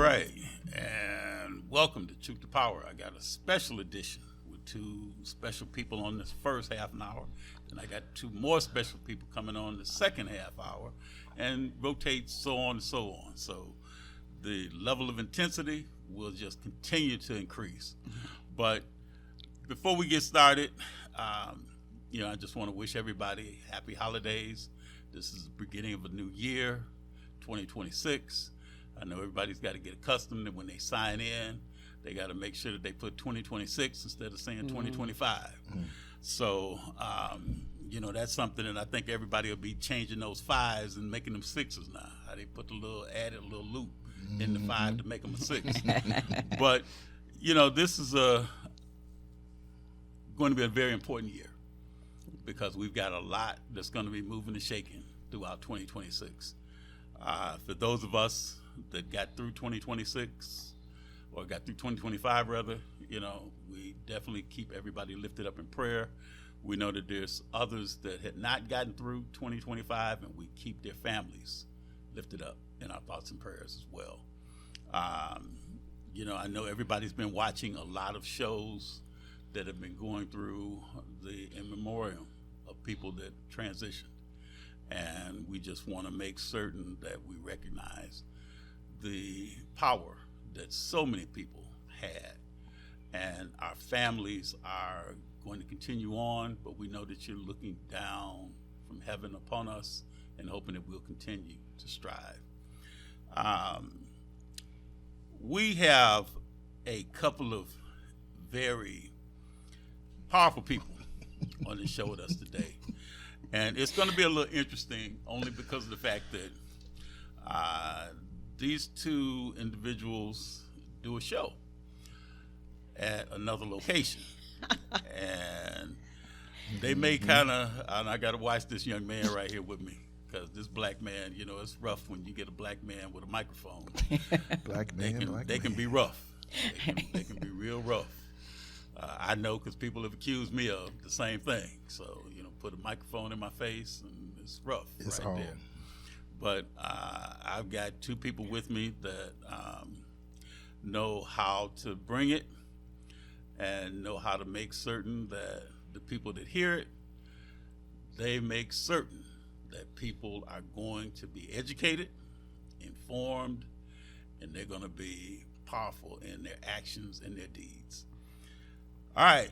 right, and welcome to Truth to Power. I got a special edition with two special people on this first half an hour. Then I got two more special people coming on the second half hour, and rotate so on and so on. So the level of intensity will just continue to increase. But before we get started, I just want to wish everybody happy holidays. This is the beginning of a new year, 2026. I know everybody's got to get accustomed that when they sign in, they got to make sure that they put 2026 instead of saying 2025. So, that's something that I think everybody will be changing those fives and making them sixes now. How they put added a little loop in the five to make them a six. But, this is going to be a very important year because we've got a lot that's going to be moving and shaking throughout 2026. For those of us that got through 2026 or got through 2025 rather, we definitely keep everybody lifted up in prayer. We know that there's others that had not gotten through 2025, and we keep their families lifted up in our thoughts and prayers as well. I know everybody's been watching a lot of shows that have been going through the in memoriam of people that transitioned. And we just want to make certain that we recognize the power that so many people had. And our families are going to continue on, but we know that you're looking down from heaven upon us and hoping that we'll continue to strive. We have a couple of very powerful people on the show with us today. And it's going to be a little interesting only because of the fact that these two individuals do a show at another location. And they may kind of, and I got to watch this young man right here with me because this black man, it's rough when you get a black man with a microphone. They can be rough. They can be real rough. I know because people have accused me of the same thing. So, put a microphone in my face and it's rough right there. But I've got two people with me that know how to bring it and know how to make certain that the people that hear it, they make certain that people are going to be educated, informed, and they're going to be powerful in their actions and their deeds. All right,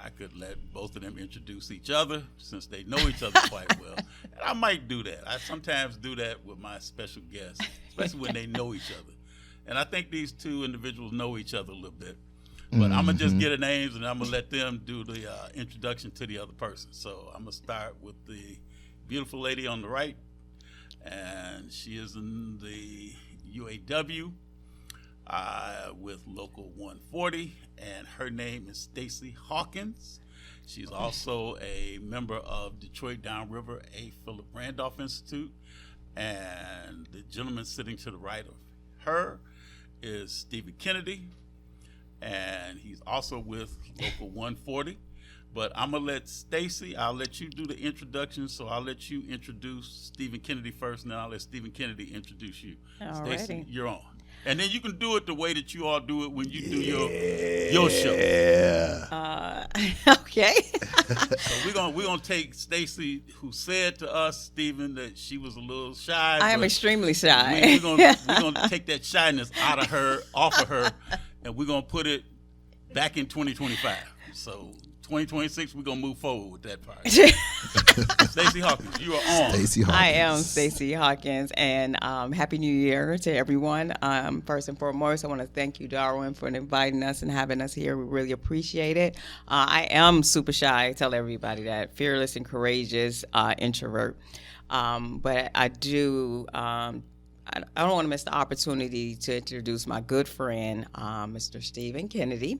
I could let both of them introduce each other since they know each other quite well. And I might do that. I sometimes do that with my special guests, especially when they know each other. And I think these two individuals know each other a little bit. But I'm going to just get their names and I'm going to let them do the introduction to the other person. So I'm going to start with the beautiful lady on the right. And she is in the UAW. With Local 140, and her name is Stacey Hawkins. She's also a member of Detroit Downriver A. Philip Randolph Institute, and the gentleman sitting to the right of her is Stephen Kennedy, and he's also with Local 140. But I'm gonna let Stacey, I'll let you do the introduction, so I'll let you introduce Stephen Kennedy first, and then I'll let Stephen Kennedy introduce you. Stacey, you're on. And then you can do it the way that you all do it when you do your show. Okay. So we're gonna take Stacey, who said to us, Stephen, that she was a little shy. I am extremely shy. We're gonna take that shyness off of her, and we're gonna put it back in 2025. So 2026, we're gonna move forward with that part. Stacey Hawkins, you are on. Stacey Hawkins. I am Stacey Hawkins, and Happy New Year to everyone. First and foremost, I want to thank you, Darwin, for inviting us and having us here. We really appreciate it. I am super shy. I tell everybody that. Fearless and courageous introvert. But I do. I don't want to miss the opportunity to introduce my good friend, Mr. Stephen Kennedy.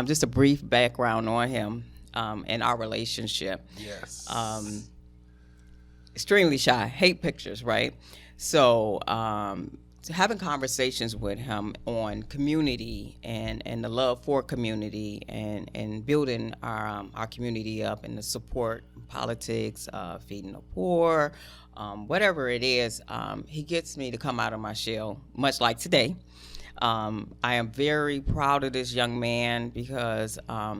Just a brief background on him and our relationship. Yes. Extremely shy, hate pictures, right? So having conversations with him on community and the love for community and building our community up and the support politics, feeding the poor, whatever it is. He gets me to come out of my shell, much like today. I am very proud of this young man because a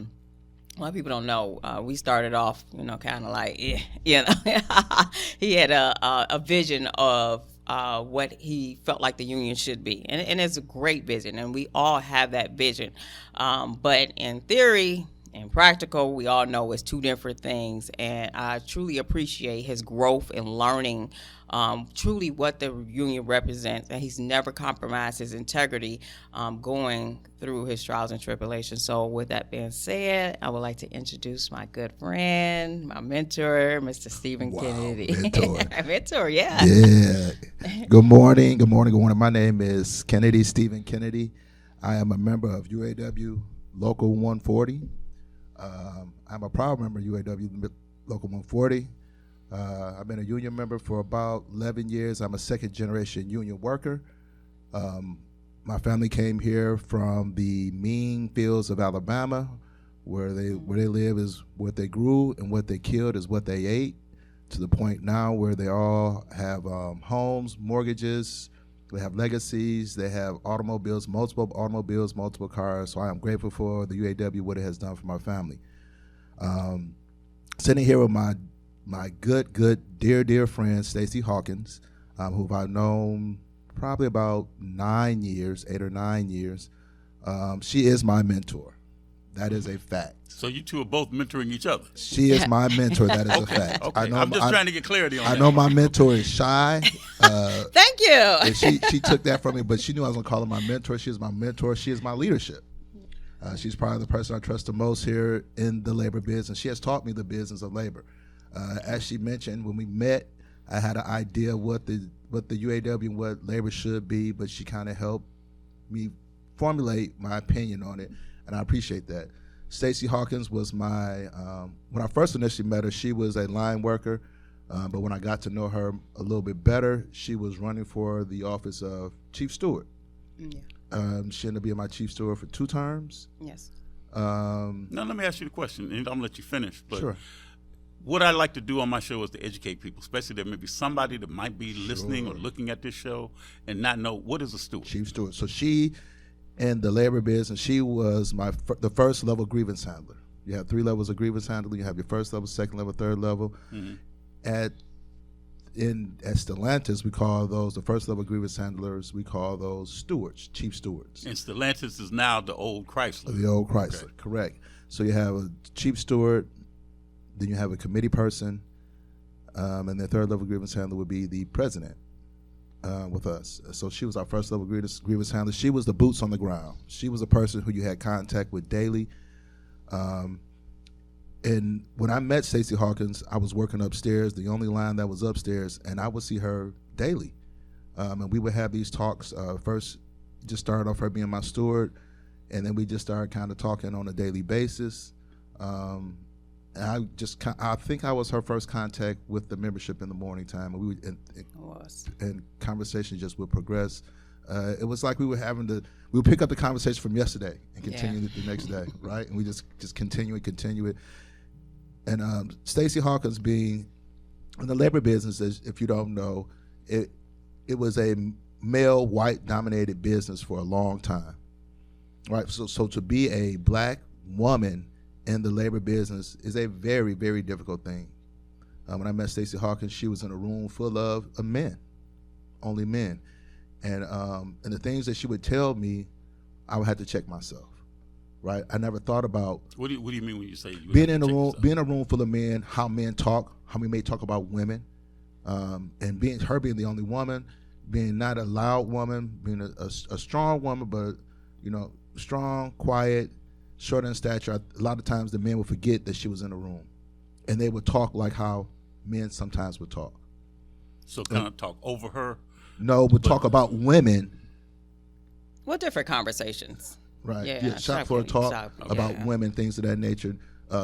lot of people don't know. We started off, kind of like, he had a vision of what he felt like the union should be. And it's a great vision, and we all have that vision. But in theory, and practical, we all know it's two different things. And I truly appreciate his growth and learning truly what the union represents. And he's never compromised his integrity going through his trials and tribulations. So with that being said, I would like to introduce my good friend, my mentor, Mr. Stephen Kennedy. Mentor. Mentor, yeah. Yeah. Good morning. Good morning. Good morning. My name is Kennedy, Stephen Kennedy. I am a member of UAW Local 140. I'm a proud member of UAW Local 140. I've been a union member for about 11 years. I'm a second-generation union worker. My family came here from the mean fields of Alabama, where they live is what they grew, and what they killed is what they ate, to the point now where they all have homes, mortgages, they have legacies, they have automobiles, multiple automobiles, multiple cars. So I am grateful for the UAW, what it has done for my family. Sitting here with my good, dear friend, Stacey Hawkins, who I've known probably about 8 or 9 years. She is my mentor. That is a fact. So you two are both mentoring each other. She is my mentor. That is a fact. Okay. I'm just trying to get clarity on that. I know my mentor is shy. Thank you. And she took that from me, but she knew I was going to call her my mentor. She is my mentor. She is my leadership. She's probably the person I trust the most here in the labor business. She has taught me the business of labor. As she mentioned, when we met, I had an idea what the UAW and what labor should be, but she kind of helped me formulate my opinion on it, and I appreciate that. Stacey Hawkins was my, when I first initially met her, she was a line worker, but when I got to know her a little bit better, she was running for the office of chief steward. Yeah. She ended up being my chief steward for 2 terms. Yes. Now let me ask you the question, and I'm going to let you finish. But Sure. what I like to do on my show is to educate people, especially there may be somebody that might be listening or looking at this show and not know what is a steward. Chief steward. So she, in the labor business, she was the first level grievance handler. You have 3 levels of grievance handling. You have your first level, second level, third level. Mm-hmm. At Stellantis, we call those the first level grievance handlers. We call those stewards, chief stewards. And Stellantis is now the old Chrysler. The old Chrysler, okay. Correct. So you have a chief steward, then you have a committee person, and the third level grievance handler would be the president with us. So she was our first level grievance handler. She was the boots on the ground. She was the person who you had contact with daily. And when I met Stacey Hawkins, I was working upstairs, the only line that was upstairs, and I would see her daily. And we would have these talks. First, just started off her being my steward, and then we just started kind of talking on a daily basis. And I think I was her first contact with the membership in the morning time, and and conversation just would progress. It was like we would pick up the conversation from yesterday and continue it the next day, right? And we just continue it. And Stacey Hawkins, being in the labor business, if you don't know, it was a male, white-dominated business for a long time, right? So to be a black woman in the labor business is a very, very difficult thing. When I met Stacey Hawkins, she was in a room full of men, only men. And the things that she would tell me, I would have to check myself, right? I never thought about what do you mean when you say you being in a room full of men, how men talk, how we may talk about women, and being the only woman, being not a loud woman, being a strong woman, but strong, quiet, short in stature. A lot of times the men would forget that she was in the room, and they would talk like how men sometimes would talk. So kind of talk over her. No, we'll talk about women. Well, different conversations. Right. Yeah. Shop floor talk about women, things of that nature.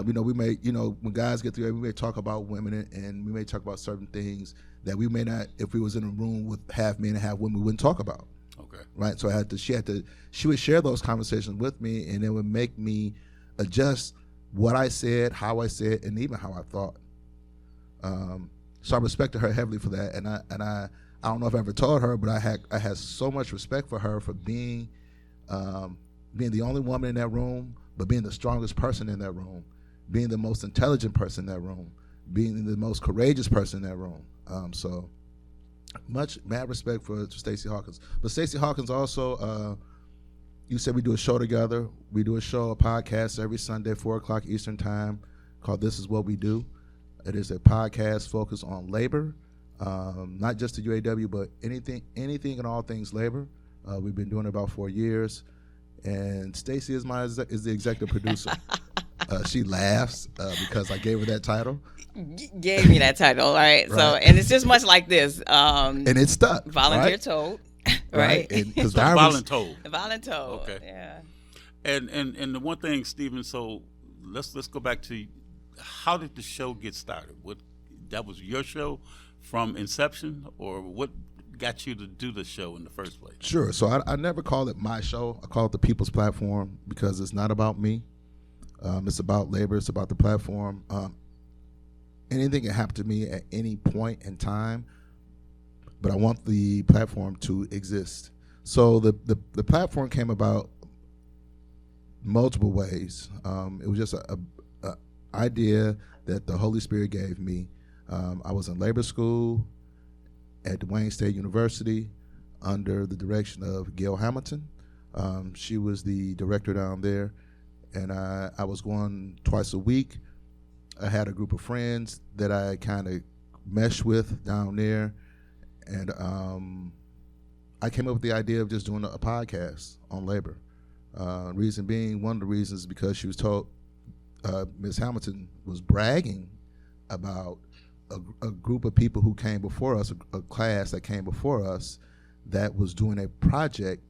We may, when guys get together, we may talk about women, and we may talk about certain things that we may not, if we was in a room with half men and half women, we wouldn't talk about. Okay. Right. So she would share those conversations with me, and it would make me adjust what I said, how I said, and even how I thought. So I respected her heavily for that, and I don't know if I ever told her, but I had so much respect for her for being the only woman in that room, but being the strongest person in that room, being the most intelligent person in that room, being the most courageous person in that room. So mad respect for Stacey Hawkins. But Stacey Hawkins also, you said we do a show together. We do a podcast every Sunday, 4 o'clock Eastern time, called This Is What We Do. It is a podcast focused on labor, not just the UAW, but anything and all things labor. We've been doing it about 4 years, and Stacey is the executive producer. She laughs because I gave her that title. Gave me that title, all right. So, and it's just much like this. And it stuck. Volunteer right? told, right? Because voluntold. Voluntold. Okay. Yeah. And the one thing, Stephen. So let's go back to how did the show get started? That was your show from inception, or what got you to do the show in the first place? Sure. So I never call it my show. I call it the People's Platform because it's not about me. It's about labor. It's about the platform. Anything can happen to me at any point in time, but I want the platform to exist. So the platform came about multiple ways. It was just a idea that the Holy Spirit gave me. I was in labor school at Wayne State University under the direction of Gail Hamilton. She was the director down there, and I was going twice a week. I had a group of friends that I kind of meshed with down there, and I came up with the idea of just doing a podcast on labor. Reason being, one of the reasons is because she was told, Ms. Hamilton was bragging about a group of people who came before us, a class that came before us that was doing a project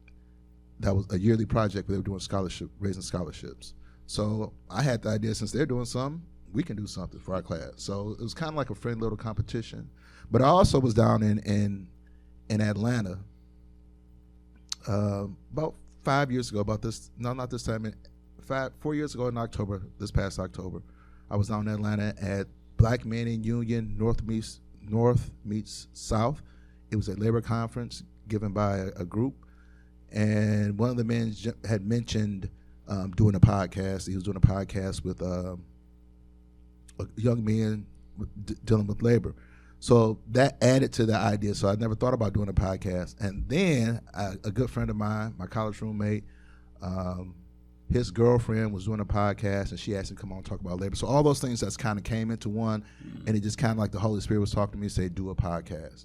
that was a yearly project where they were doing raising scholarships. So I had the idea, since they're doing something, we can do something for our class. So it was kind of like a friendly little competition. But I also was down in Atlanta about 5 years ago, not this time, 4 years ago in October, this past October. I was down in Atlanta at Black Men in Union, North Meets South. It was a labor conference given by a group. And one of the men had mentioned doing a podcast. He was doing a podcast with a young man dealing with labor. So that added to the idea. So I never thought about doing a podcast. And then a good friend of mine, my college roommate, his girlfriend was doing a podcast, and she asked him to come on and talk about labor. So all those things that's kind of came into one, and it just kind of like the Holy Spirit was talking to me, say, do a podcast.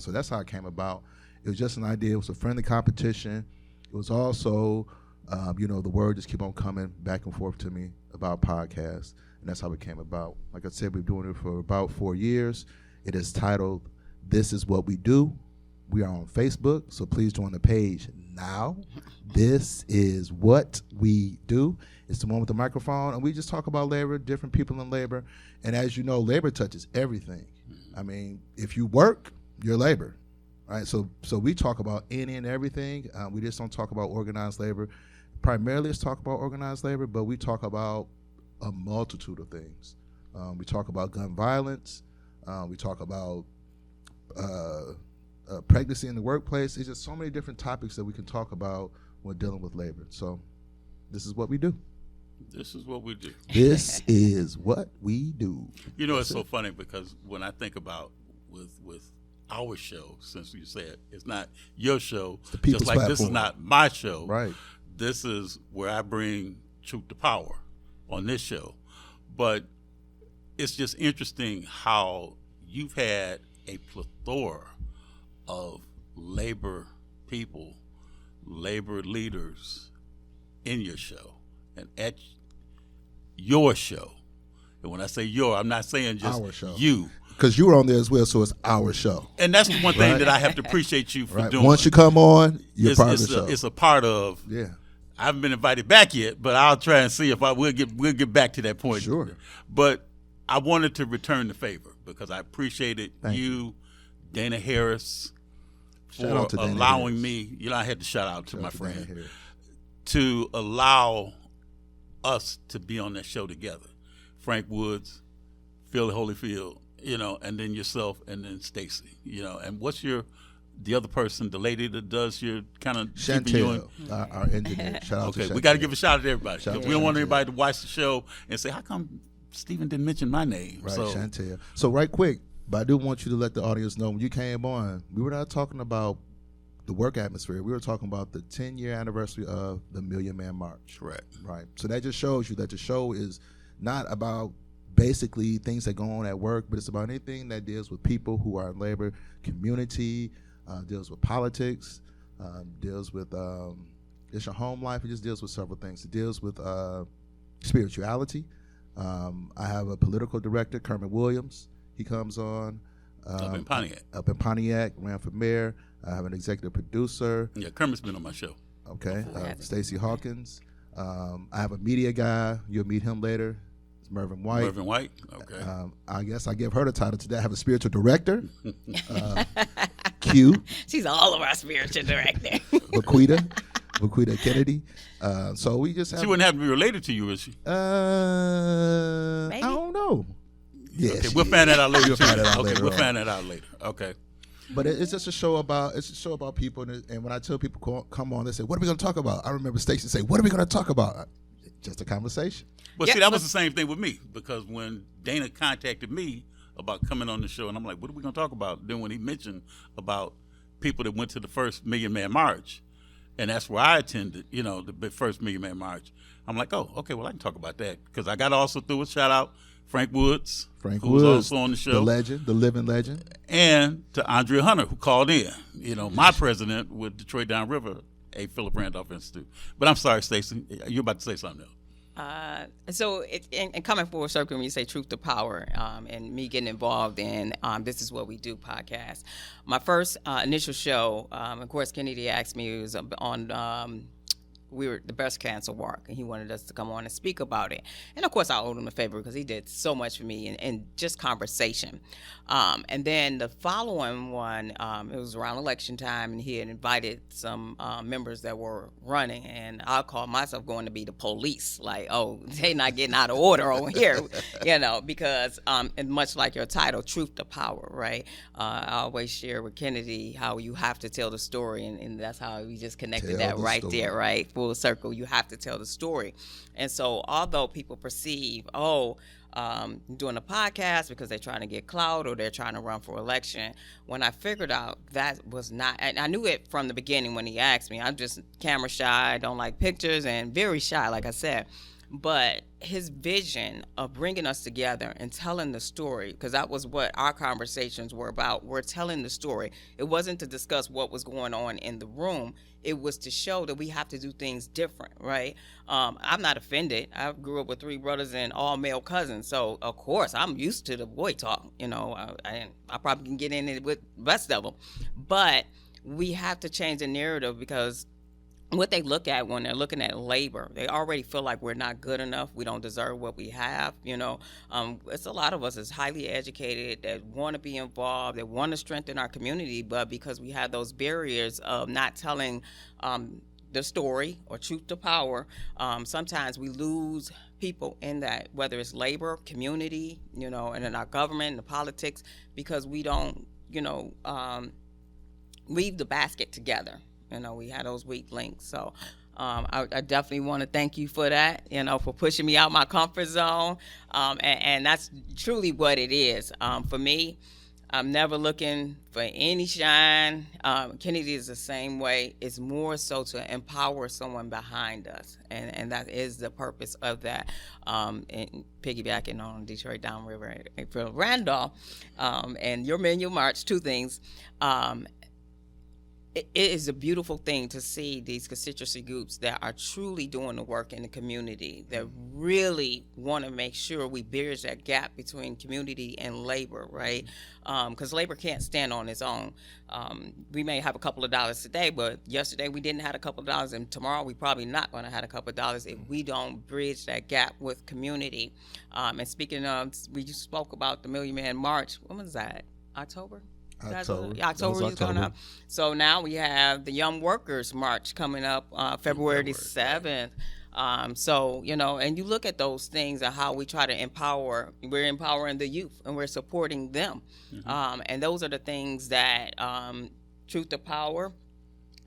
So that's how it came about. It was just an idea. It was a friendly competition. It was also, the word just keep on coming back and forth to me about podcasts, and that's how it came about. Like I said, we've been doing it for about 4 years. It is titled, This Is What We Do. We are on Facebook, so please join the page now. This is what we do. It's the one with the microphone, and we just talk about labor, different people in labor. And as you know, labor touches everything. I mean, if you work, you're labor. Right? So we talk about any and everything. We just don't talk about organized labor. Primarily, let's talk about organized labor, but we talk about a multitude of things. We talk about gun violence. We talk about pregnancy in the workplace. It's just so many different topics that we can talk about when dealing with labor. So this is what we do. This is what we do. This is what we do. You know, it's so funny because when I think about with our show, since you said it's not your show, the People's just like Platform. This is not my show. Right. This is where I bring truth to power on this show. But it's just interesting how you've had a plethora of labor people, labor leaders in your show and at your show. And when I say your, I'm not saying just Our show. you. Because you were on there as well, so it's our show. And that's the one thing Right. that I have to appreciate you for Right. doing. Once you come on, you're part of the show. It's a part of. Yeah. I haven't been invited back yet, but I'll try and see if we'll get back to that point. Sure. But I wanted to return the favor because I appreciated Thank you, Dana Harris, Shout for out to Dana allowing Harris. me. You know, I had to shout out to Shout my out to Dana friend Harris. to allow us to be on that show together. Frank Woods, Phil Holyfield. and then yourself, and then Stacy, and what's the other person, the lady that does your kind of Chantel, our engineer. Shout out to Okay, Chantel. we got to give a shout out to everybody. Shout out 'Cause to we don't want Chantel. anybody to watch the show and say, how come Stephen didn't mention my name? Right, So, Chantel. So right quick, but I do want you to let the audience know when you came on, we were not talking about the work atmosphere. We were talking about the 10-year anniversary of the Million Man March. correct. Right. So that just shows you that the show is not about basically things that go on at work, but it's about anything that deals with people who are in labor, community, deals with politics, deals with it's your home life. It just deals with several things. It deals with spirituality. I have a political director, Kermit Williams. He comes on. Up in Pontiac. Up in Pontiac, ran for mayor. I have an executive producer. Yeah, Kermit's been on my show. Okay, Yeah. Stacey Hawkins. I have a media guy. You'll meet him later. It's Mervyn White. Mervyn White. Okay. I guess I give her the title today. I have a spiritual director. Q. She's all of our spiritual director. Laquita Kennedy. So we just have. She wouldn't have to be related to you, is she? I don't know. Yeah, Okay, she we'll is. find that out later. We'll find that out Okay, later we'll on. find that out later. Okay. But it's just a show about people, and when I tell people come on, they say, "What are we going to talk about?" I remember Stacey say, "What are we going to talk about?" Just a conversation. But Yeah, see, that but- was the same thing with me, because when Dana contacted me about coming on the show, and I'm like, what are we going to talk about? Then when he mentioned about people that went to the first Million Man March, and that's where I attended, the first Million Man March, I'm like, oh, okay, well, I can talk about that. Because I got to also throw a shout out Frank Woods, Frank who was Woods, also on the show, the legend, the living legend. and to Andrea Hunter, who called in, my president with Detroit Downriver, A. Philip Randolph Institute. But I'm sorry, Stacey, you're about to say something else. So, and coming full circle, when you say truth to power, and me getting involved in This Is What We Do podcast, my first initial show, of course, Kennedy asked me, it was on we were the breast cancer walk, and he wanted us to come on and speak about it. And of course, I owed him a favor because he did so much for me and just conversation. And then the following one, it was around election time, and he had invited some members that were running, and I called myself going to be the police, like, oh, they not getting out of order over here, because and much like your title, truth to power, right? I always share with Kennedy how you have to tell the story, and that's how we just connected Tell that the right story. there, right? Full circle, you have to tell the story. And so although people perceive, doing a podcast because they're trying to get clout or they're trying to run for election, when I figured out that was not, and I knew it from the beginning when he asked me. I'm just camera shy, don't like pictures, and very shy, like I said. But his vision of bringing us together and telling the story, because that was what our conversations were about. We're telling the story. It wasn't to discuss what was going on in the room. It was to show that we have to do things different, right? I'm not offended. I grew up with 3 brothers and all male cousins. So, of course, I'm used to the boy talk. I probably can get in it with the rest of them. But we have to change the narrative, because what they look at when they're looking at labor, they already feel like we're not good enough. We don't deserve what we have. It's a lot of us is highly educated that want to be involved, that want to strengthen our community, but because we have those barriers of not telling the story or truth to power, sometimes we lose people in that, whether it's labor, community, and in our government and the politics, because we don't, weave the basket together. We had those weak links. So I definitely want to thank you for that, for pushing me out my comfort zone. And that's truly what it is. For me, I'm never looking for any shine. Kennedy is the same way. It's more so to empower someone behind us. And that is the purpose of that. And piggybacking on Detroit Downriver, April Randolph, and your menu march, 2 things. It is a beautiful thing to see these constituency groups that are truly doing the work in the community, that really want to make sure we bridge that gap between community and labor, right? Because labor can't stand on its own. We may have a couple of dollars today, but yesterday we didn't have a couple of dollars, and tomorrow we probably not going to have a couple of dollars if we don't bridge that gap with community. And speaking of, we spoke about the Million Man March. When was that? October October. is coming up. So now we have the Young Workers March coming up February 7th. So, and you look at those things and how we try to we're empowering the youth and we're supporting them. And those are the things that truth to power.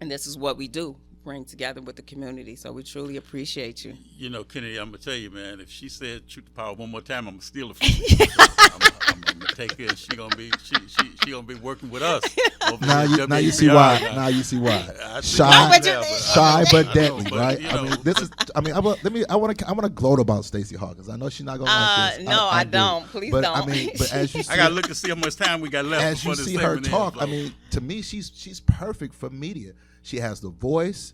And this is what we do, bring together with the community. So we truly appreciate you. Kennedy, I'm gonna tell you, man. If she said "truth to power" one more time, I'm gonna steal it from you. I'm gonna take her. She gonna be working with us. Now you see why. Now you see why. Shy but deadly, right? I want to gloat about Stacey Hawkins. I know she's not gonna like this. No, I don't. Please but, don't. But as you see, I gotta look to see how much time we got left. As you see her talk, to me, she's perfect for media. She has the voice,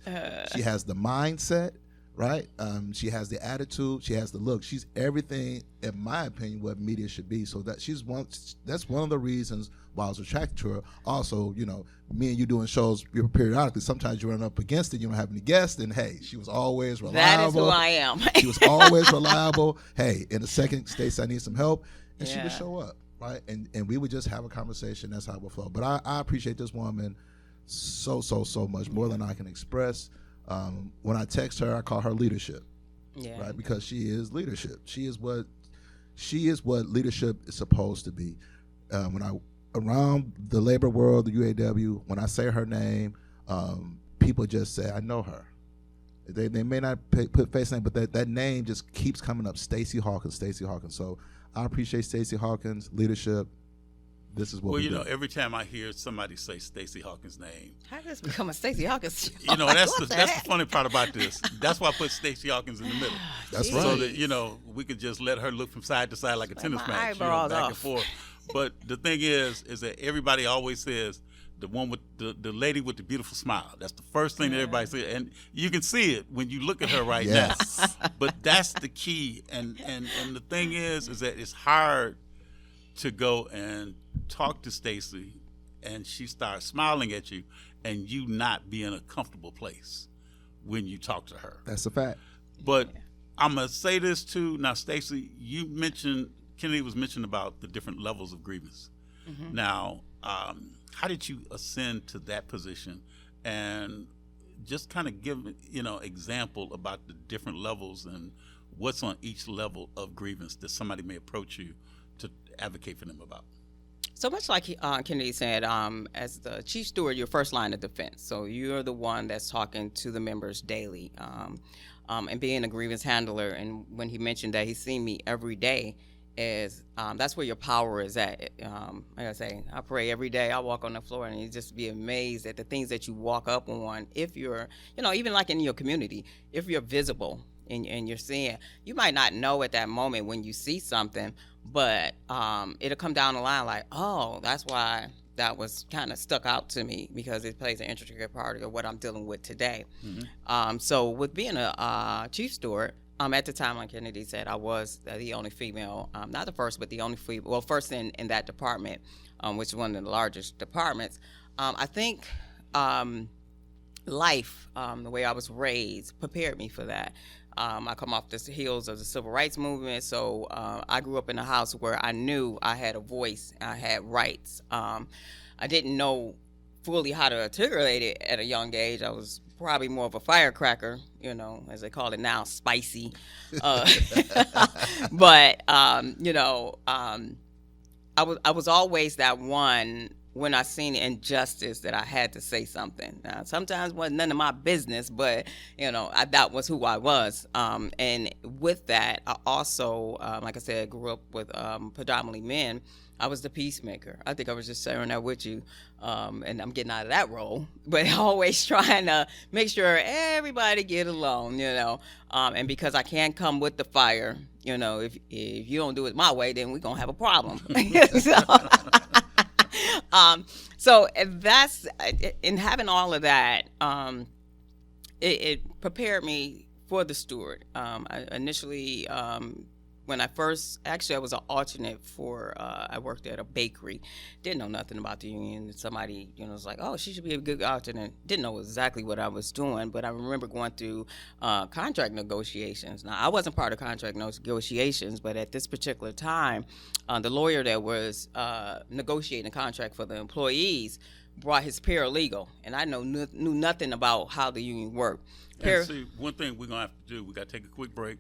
she has the mindset, right? She has the attitude, she has the look. She's everything, in my opinion, what media should be. So that's one of the reasons why I was attracted to her. Also, me and you doing shows periodically. Sometimes you run up against it, you don't have any guests, and hey, she was always reliable. That is who I am. She was always reliable. Hey, in a second, Stacey, I need some help, and she would show up, right? And we would just have a conversation. That's how it would flow. But I appreciate this woman so much, more than I can express. When I text her, I call her leadership, right? Because she is leadership. She is what leadership is supposed to be. Around the labor world, the UAW, when I say her name, people just say, I know her. They may not put face name, but that name just keeps coming up. Stacey Hawkins. So I appreciate Stacey Hawkins' leadership. This is what we do. Every time I hear somebody say Stacey Hawkins' name, how did this become a Stacey Hawkins? That's the funny part about this. That's why I put Stacey Hawkins in the middle. That's right. So that we could just let her look from side to side like a tennis match, back and forth. But the thing is that everybody always says the one with the lady with the beautiful smile. That's the first thing that everybody says, and you can see it when you look at her right now. But that's the key, and the thing is that it's hard to go and talk to Stacey and she starts smiling at you and you not be in a comfortable place when you talk to her. That's a fact. But I'm going to say this too. Now, Stacey, Kennedy was mentioning about the different levels of grievance. Now, how did you ascend to that position? And just kind of give, example about the different levels and what's on each level of grievance that somebody may approach you to advocate for them about. So much like Kennedy said, as the chief steward, you're first line of defense. So you're the one that's talking to the members daily, and being a grievance handler. And when he mentioned that he's seen me every day, that's where your power is at. Like I say, I pray every day. I walk on the floor and you just be amazed at the things that you walk up on. If you're, even like in your community, if you're visible and you're seeing, you might not know at that moment when you see something, but it'll come down the line like, oh, that's why that was kind of stuck out to me, because it plays an intricate part of what I'm dealing with today. So with being a chief steward, at the time, like Kennedy said, I was the only female, not the first, but the only female, well, first in that department, which is one of the largest departments. I think life, the way I was raised, prepared me for that. I come off the heels of the civil rights movement, so I grew up in a house where I knew I had a voice, I had rights. I didn't know fully how to articulate it at a young age. I was probably more of a firecracker, as they call it now, spicy. But I was always that one. When I seen injustice, that I had to say something. Now, sometimes it wasn't none of my business, but that was who I was. And with that, I also, like I said, grew up with predominantly men. I was the peacemaker. I think I was just sharing that with you, and I'm getting out of that role, but always trying to make sure everybody get along, and because I can't come with the fire, if you don't do it my way, then we're gonna have a problem. So that's, in having all of that, it prepared me for the steward. I initially when I first, actually I was an alternate for, I worked at a bakery, didn't know nothing about the union. Somebody, was like, oh, she should be a good alternate. Didn't know exactly what I was doing, but I remember going through contract negotiations. Now, I wasn't part of contract negotiations, but at this particular time, the lawyer that was negotiating a contract for the employees brought his paralegal, and I knew nothing about how the union worked. And see, one thing we're going to have to do, we got to take a quick break.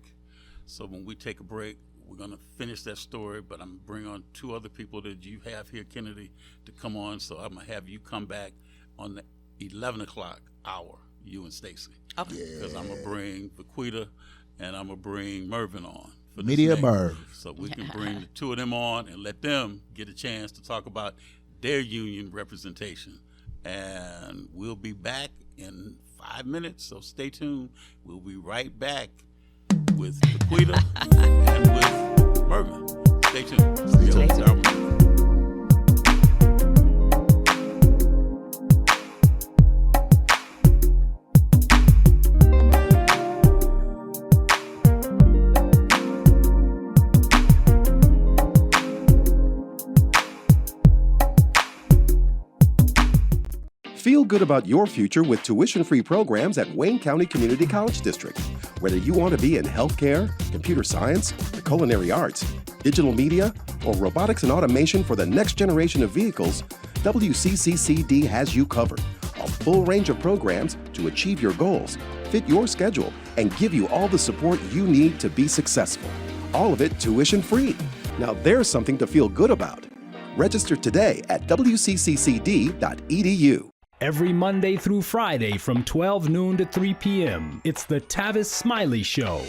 So when we take a break, we're going to finish that story, but I'm going to bring on two other people that you have here, Kennedy, to come on. So I'm going to have you come back on the 11 o'clock hour, you and Stacy. Okay. Because I'm going to bring Vaquita and I'm going to bring Mervin on. For this Media next. Merv. So we can bring the two of them on and let them get a chance to talk about their union representation. And we'll be back in 5 minutes, so stay tuned. We'll be right back with Vaquita and with Mervin. Stay tuned. Stay tuned. Feel good about your future with tuition-free programs at Wayne County Community College District. Whether you want to be in healthcare, computer science, the culinary arts, digital media, or robotics and automation for the next generation of vehicles, WCCCD has you covered. A full range of programs to achieve your goals, fit your schedule, and give you all the support you need to be successful. All of it tuition-free. Now there's something to feel good about. Register today at wcccd.edu. Every Monday through Friday from 12 noon to 3 p.m., it's the Tavis Smiley Show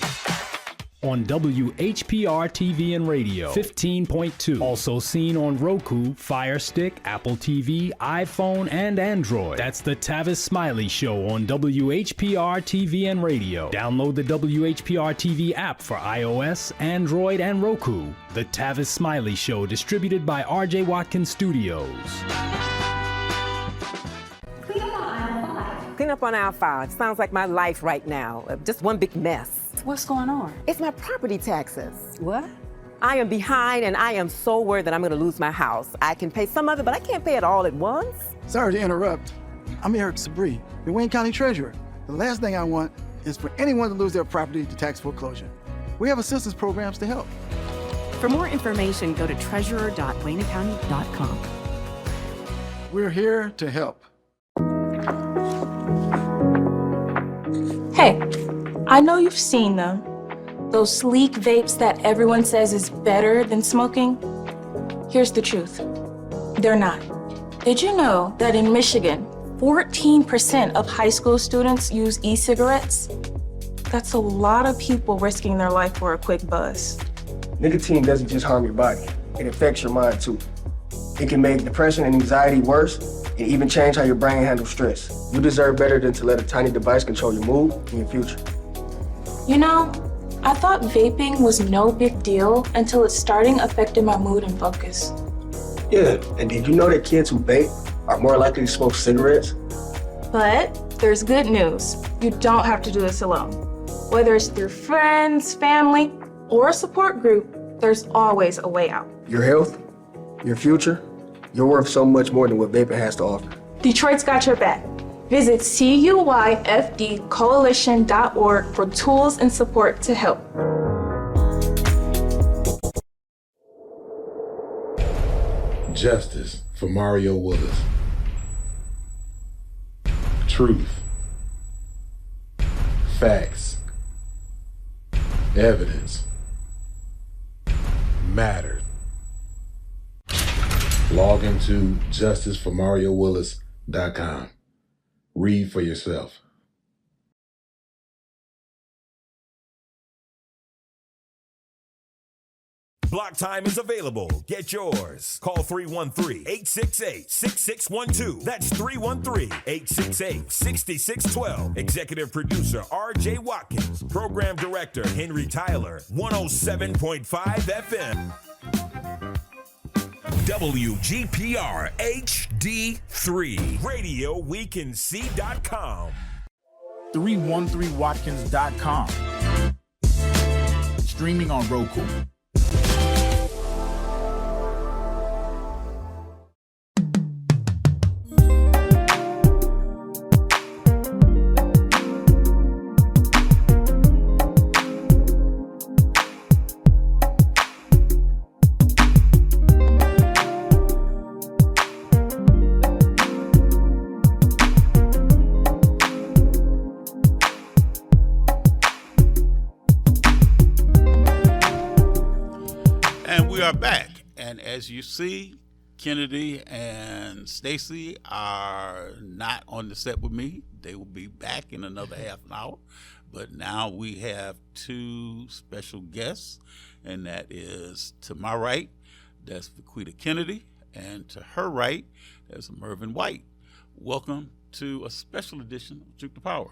on WHPR TV and Radio 15.2. Also seen on Roku, Fire Stick, Apple TV, iPhone, and Android. That's the Tavis Smiley Show on WHPR TV and Radio. Download the WHPR TV app for iOS, Android, and Roku. The Tavis Smiley Show, distributed by R.J. Watkins Studios. Clean up on aisle 5. Sounds like my life right now. Just one big mess. What's going on? It's my property taxes. What? I am behind and I am so worried that I'm going to lose my house. I can pay some of it, but I can't pay it all at once. Sorry to interrupt. I'm Eric Sabree, the Wayne County Treasurer. The last thing I want is for anyone to lose their property to tax foreclosure. We have assistance programs to help. For more information, go to treasurer.waynecounty.com. We're here to help. Hey, I know you've seen them. Those sleek vapes that everyone says is better than smoking. Here's the truth. They're not. Did you know that in Michigan, 14% of high school students use e-cigarettes? That's a lot of people risking their life for a quick buzz. Nicotine doesn't just harm your body, it affects your mind too. It can make depression and anxiety worse, and even change how your brain handles stress. You deserve better than to let a tiny device control your mood and your future. You know, I thought vaping was no big deal until it started affecting my mood and focus. Yeah, and did you know that kids who vape are more likely to smoke cigarettes? But there's good news. You don't have to do this alone. Whether it's through friends, family, or a support group, there's always a way out. Your health, your future, you're worth so much more than what vaping has to offer. Detroit's got your back. Visit CUYFDcoalition.org for tools and support to help. Justice for Mario Willis. Truth. Facts. Evidence. Mattered. Log into justiceformariowillis.com. Read for yourself. Block time is available. Get yours. Call 313-868-6612. That's 313-868-6612. Executive producer R.J. Watkins. Program director Henry Tyler. 107.5 FM. WGPR HD3. Radio we can see.com. 313watkins.com. streaming on Roku. We are back, and as you see, Kennedy and Stacy are not on the set with me. They will be back in another half an hour, but now we have two special guests, and that is to my right, that's Vaquita Kennedy, and to her right, there's Mervin White. Welcome to a special edition of Juke the Power.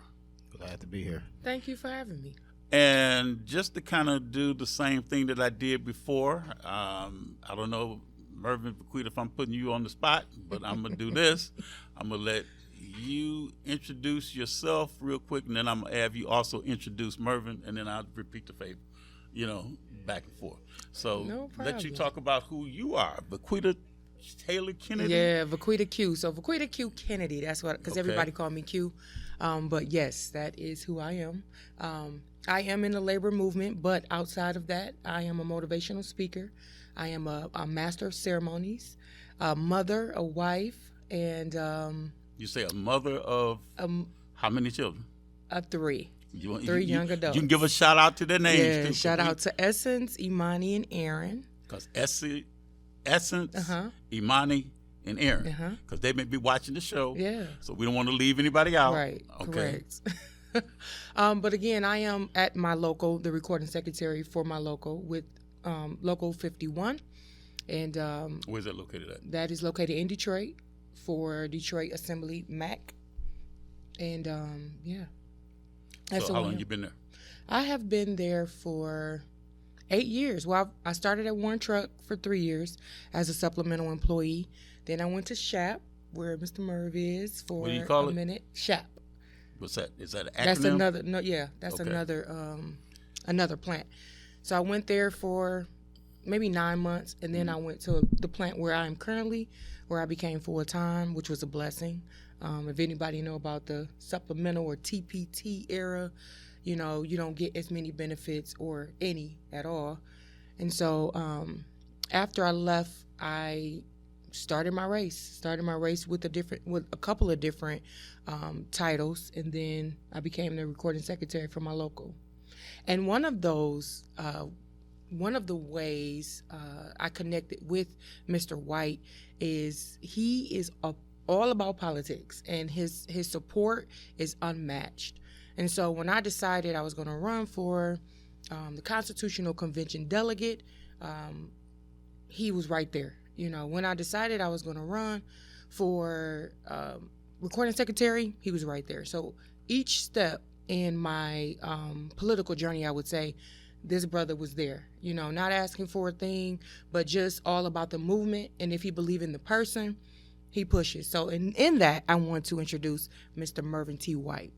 Glad to be here. Thank you for having me. And just to kind of do the same thing that I did before, I don't know, Mervin, Vaquita, if I'm putting you on the spot, but I'm going to do this. I'm going to let you introduce yourself real quick, and then I'm going to have you also introduce Mervin, and then I'll repeat the favor, back and forth. So No let you problem. talk about who you are. Vaquita Taylor Kennedy? Yeah, Vaquita Q. So Vaquita Q Kennedy, that's what, because Okay. everybody call me Q. But yes, that is who I am. I am in the labor movement, but outside of that, I am a motivational speaker. I am a master of ceremonies, a mother, a wife, and You say a mother of how many children? three. You, Three young adults. You can give a shout out to their names. Yeah, too, shout out to Essence, Imani, and Aaron. Because Essence, Uh-huh. Imani, and Aaron. Uh-huh. Because they may be watching the show. Yeah. So we don't want to leave anybody out. Right, Okay. correct. But again, I am at my local, the recording secretary for my local with Local 51. And Where's that located at? that is located in Detroit for Detroit Assembly MAC. And yeah. That's So who how I long am. you been there? I have been there for 8 years. Well, I started at Warren Truck for 3 years as a supplemental employee. Then I went to SHAP, where Mr. Merv is, for What do you call a it? minute. SHAP. What's that? Is that an acronym? That's another that's Okay. another plant. So I went there for maybe 9 months, and then I went to the plant where I am currently, where I became full time, which was a blessing. If anybody know about the supplemental or TPT era, you don't get as many benefits or any at all. And so after I left, I started my race with a couple of different titles, and then I became the recording secretary for my local. And one of the ways I connected with Mr. White is he is all about politics, and his support is unmatched. And so when I decided I was going to run for the Constitutional Convention delegate, he was right there. When I decided I was going to run for recording secretary, he was right there. So each step in my political journey, I would say, this brother was there, not asking for a thing, but just all about the movement. And if he believed in the person, he pushes. So in that, I want to introduce Mr. Mervin T. White.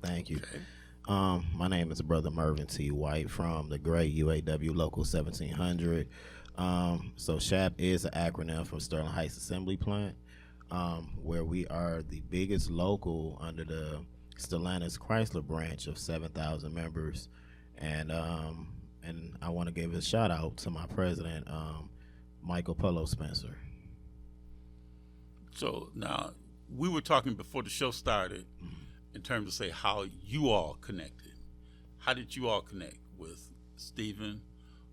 Thank you. My name is Brother Mervin T. White from the great UAW Local 1700. So SHAP is an acronym from Sterling Heights Assembly Plant, where we are the biggest local under the Stellantis Chrysler branch of 7,000 members. And I want to give a shout out to my president, Michael Polo Spencer. So now we were talking before the show started in terms of say how you all connected. How did you all connect with Stephen,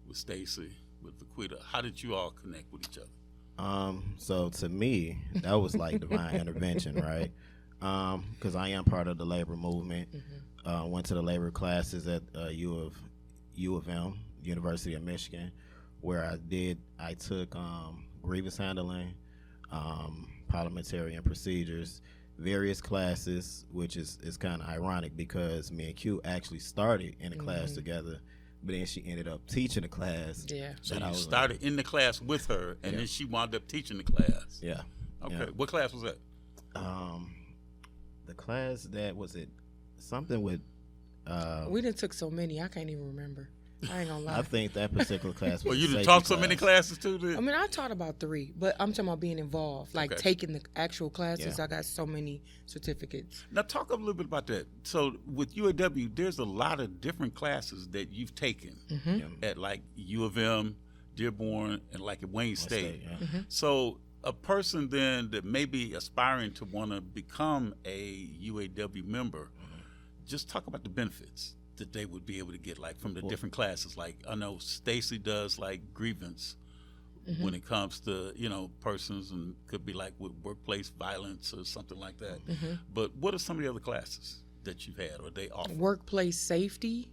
with Stacy, with Vaquita? How did you all connect with each other? So to me, that was like divine intervention, right? Because I am part of the labor movement. Went to the labor classes at U of M, University of Michigan, where I took grievance handling, parliamentarian procedures, various classes, which is kind of ironic because me and Q actually started in a class together, but then she ended up teaching the class. Yeah. So you started in the class with her, and then she wound up teaching the class. Yeah. Okay. Yeah. What class was that? The class that was it something with We done took so many, I can't even remember. I ain't gonna lie. I think that particular class was Well, a you done safety taught so many class. classes too. Then I mean, I taught about 3, but I'm talking about being involved, like Okay. taking the actual classes. Yeah. I got so many certificates. now talk a little bit about that. So with UAW, there's a lot of different classes that you've taken at like U of M, Dearborn, and like at Wayne State. yeah. So a person then that may be aspiring to want to become a UAW member, just talk about the benefits that they would be able to get, like from the different classes. Like I know Stacy does like grievance when it comes to persons, and could be like with workplace violence or something like that. But what are some of the other classes that you've had or they offer? Workplace safety.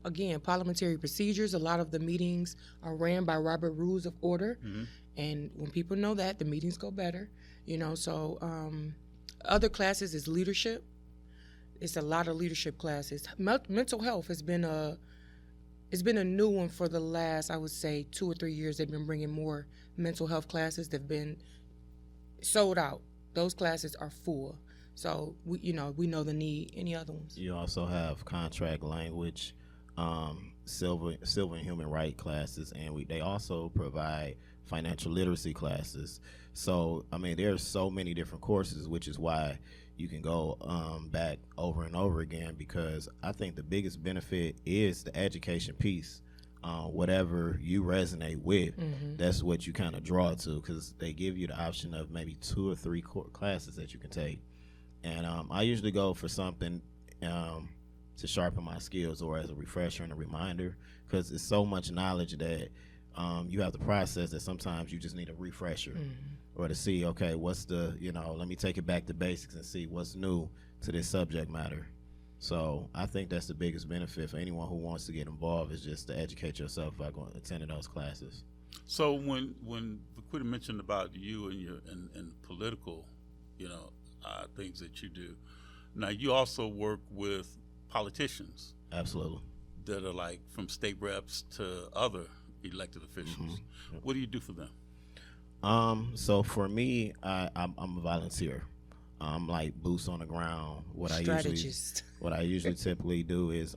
Again, parliamentary procedures. A lot of the meetings are ran by Robert Rules of Order. And when people know that, the meetings go better. So other classes is leadership. It's a lot of leadership classes. Mental health has been a new one for the last, I would say, 2 or 3 years. They've been bringing more mental health classes. They've been sold out. Those classes are full. So we know the need. Any other ones? You also have contract language, civil and human right classes, and they also provide financial literacy classes. So I mean, there's so many different courses, which is why you can go back over and over again, because I think the biggest benefit is the education piece. Whatever you resonate with, that's what you kind of draw to, because they give you the option of maybe 2 or 3 classes that you can take. And I usually go for something to sharpen my skills or as a refresher and a reminder, because it's so much knowledge that you have to process that sometimes you just need a refresher or to see, okay, what's the, let me take it back to basics and see what's new to this subject matter. So I think that's the biggest benefit for anyone who wants to get involved, is just to educate yourself by attending those classes. So when Vaquita mentioned about you and your and political, things that you do, now you also work with politicians. Absolutely. That are like from state reps to other elected officials. What do you do for them? So for me, I'm a volunteer. I'm like boots on the ground. What I usually typically do is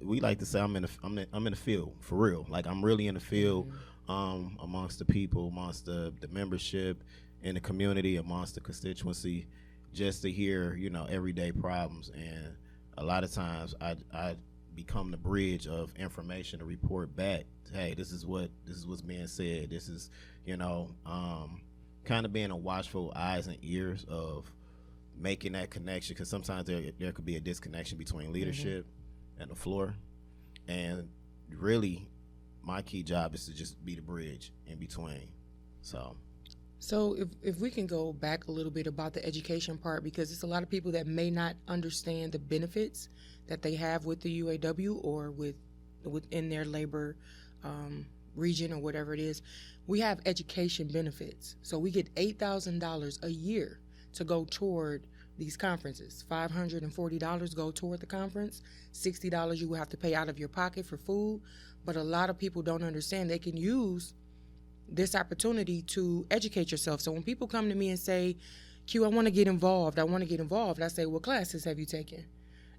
we like to say I'm in the field for real. Like I'm really in the field amongst the people, amongst the membership in the community, amongst the constituency, just to hear everyday problems. And a lot of times I become the bridge of information to report back. Hey, this is what's being said. This is kind of being a watchful eyes and ears of making that connection, because sometimes there could be a disconnection between leadership and the floor. And really, my key job is to just be the bridge in between. So if we can go back a little bit about the education part, because it's a lot of people that may not understand the benefits that they have with the UAW or within their labor region or whatever it is. We have education benefits. So we get $8,000 a year to go toward these conferences. $540 go toward the conference. $60 you will have to pay out of your pocket for food. But a lot of people don't understand they can use this opportunity to educate yourself. So when people come to me and say, Q, I want to get involved, I say, what classes have you taken?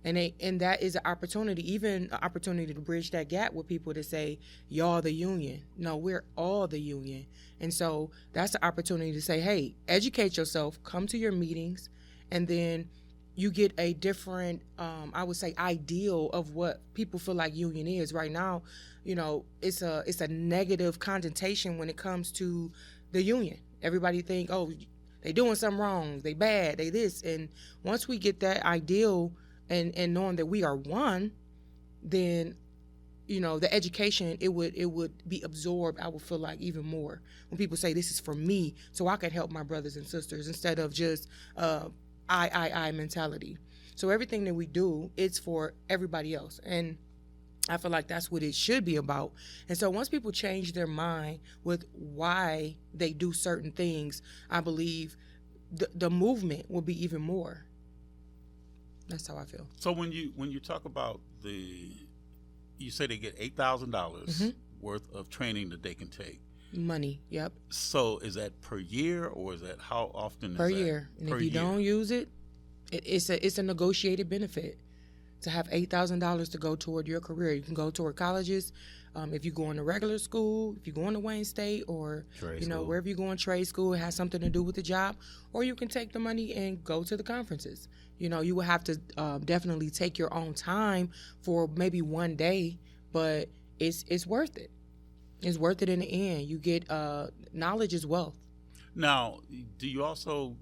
And that is an opportunity, even an opportunity to bridge that gap with people to say, y'all the union. No, we're all the union. And so that's the opportunity to say, hey, educate yourself, come to your meetings, and then you get a different, I would say, ideal of what people feel like union is. Right now, it's a negative connotation when it comes to the union. Everybody think, oh, they doing something wrong, they bad, they this. And once we get that ideal and knowing that we are one, then the education, it would be absorbed, I would feel like, even more when people say this is for me so I can help my brothers and sisters, instead of just I mentality. So everything that we do, it's for everybody else. And I feel like that's what it should be about. And so once people change their mind with why they do certain things, I believe the movement will be even more. That's how I feel. So when you talk about you say they get $8,000 worth of training that they can take. Money, yep. So is that per year, or is that how often? Per year. And if you don't use it, it's a negotiated benefit. to have $8,000 to go toward your career. You can go toward colleges. If you go into regular school, if you go into Wayne State, or Trade you know school. wherever you go in trade school, it has something to do with the job. Or you can take the money and go to the conferences. You know, you will have to definitely take your own time for maybe one day, but it's worth it. It's worth it in the end. You get knowledge is wealth. Now, do you also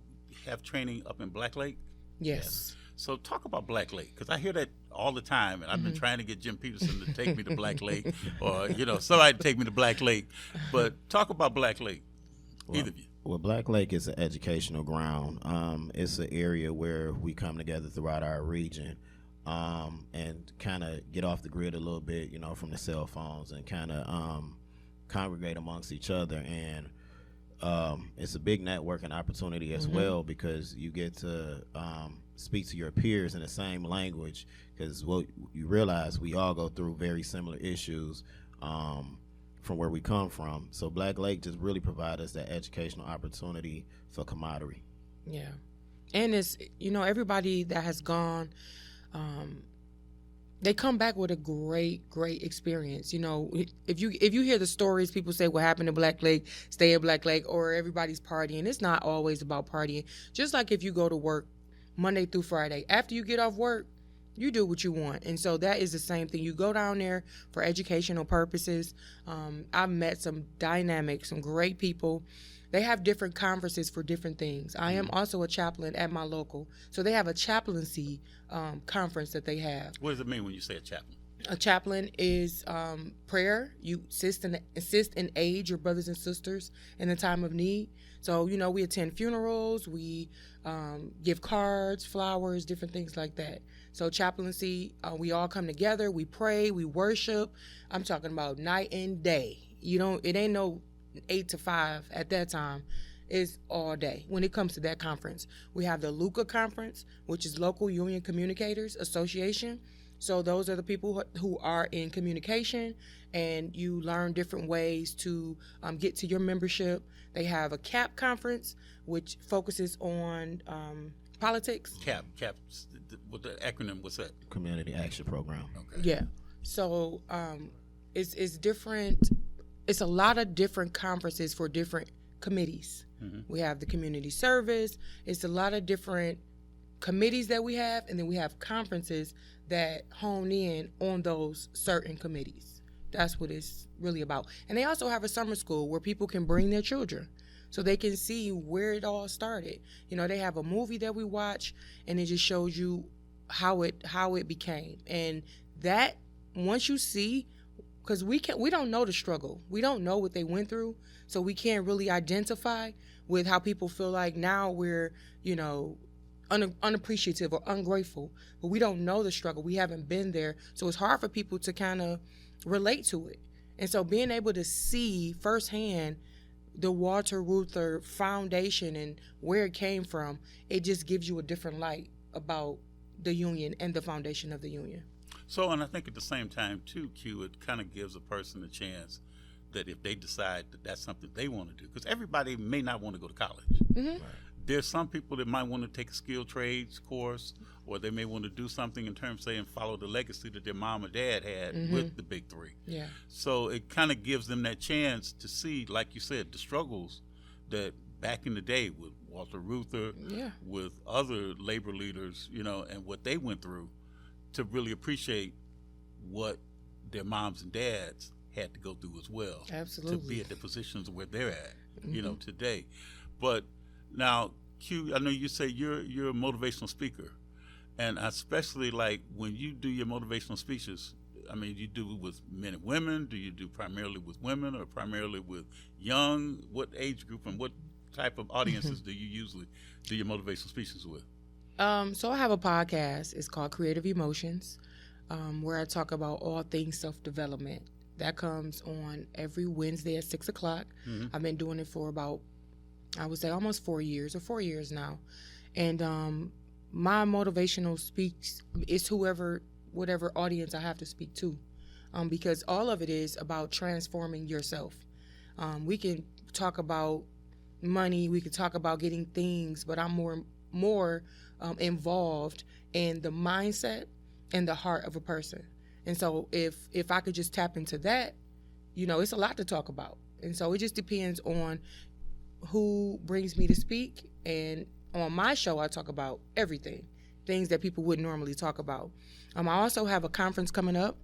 have training up in Black Lake? Yes. So talk about Black Lake, because I hear that all the time, and I've been trying to get Jim Peterson to take me to Black Lake, or somebody to take me to Black Lake. But talk about Black Lake, either of you. Well, Black Lake is an educational ground. It's an area where we come together throughout our region and kind of get off the grid a little bit, from the cell phones, and kind of congregate amongst each other. And it's a big networking opportunity as well, because you get to speak to your peers in the same language, because you realize we all go through very similar issues from where we come from. So Black Lake just really provides us that educational opportunity for camaraderie. Yeah. And it's, everybody that has gone, they come back with a great experience. If you hear the stories, people say what happened to Black Lake, stay at Black Lake, or everybody's partying. It's not always about partying. Just like if you go to work Monday through Friday, after you get off work, you do what you want. And so that is the same thing. You go down there for educational purposes. I've met some great people. They have different conferences for different things. I am also a chaplain at my local. So they have a chaplaincy conference that they have. What does it mean when you say a chaplain? A chaplain is prayer. You assist and aid your brothers and sisters in the time of need. So, we attend funerals, we give cards, flowers, different things like that. So chaplaincy, we all come together, we pray, we worship. I'm talking about night and day. It ain't no 8 to 5 at that time. It's all day when it comes to that conference. We have the LUCA conference, which is Local Union Communicators Association. So those are the people who are in communication, and you learn different ways to get to your membership. They have a CAP conference, which focuses on politics. CAP, what the acronym, what's that? Community Action Program. Okay. Yeah. So it's different. It's a lot of different conferences for different committees. We have the community service. It's a lot of different committees that we have, and then we have conferences that hone in on those certain committees. That's what it's really about. And they also have a summer school where people can bring their children so they can see where it all started. They have a movie that we watch, and it just shows you how it became. And that, once you see, because we don't know the struggle. We don't know what they went through, so we can't really identify with how people feel like now we're, unappreciative or ungrateful, but we don't know the struggle. We haven't been there, so it's hard for people to kind of relate to it. And so being able to see firsthand the Walter Reuther Foundation and where it came from, it just gives you a different light about the union and the foundation of the union. So, and I think at the same time too, Q, it kind of gives a person a chance that if they decide that that's something they want to do, because everybody may not want to go to college. Mm-hmm. There's some people that might want to take a skilled trades course, or they may want to do something in terms of, say, and follow the legacy that their mom or dad had with the big three. Yeah. So it kind of gives them that chance to see, like you said, the struggles that back in the day with Walter Reuther, with other labor leaders, and what they went through, to really appreciate what their moms and dads had to go through as well. Absolutely. To be at the positions where they're at, today. But now, Q, I know you say you're a motivational speaker, and especially like when you do your motivational speeches, I mean, you do it with men and women? Do you do primarily with women or primarily with young? What age group and what type of audiences do you usually do your motivational speeches with? So I have a podcast. It's called Creative Emotions, where I talk about all things self-development. That comes on every Wednesday at 6 o'clock. I've been doing it for about, I would say, almost 4 years now. And my motivational speaks is whatever audience I have to speak to, because all of it is about transforming yourself. We can talk about money, we can talk about getting things, but I'm more involved in the mindset in the heart of a person. And so if I could just tap into that, you know, it's a lot to talk about. And so it just depends on who brings me to speak. And on my show, I talk about everything, things that people wouldn't normally talk about. I also have a conference coming up.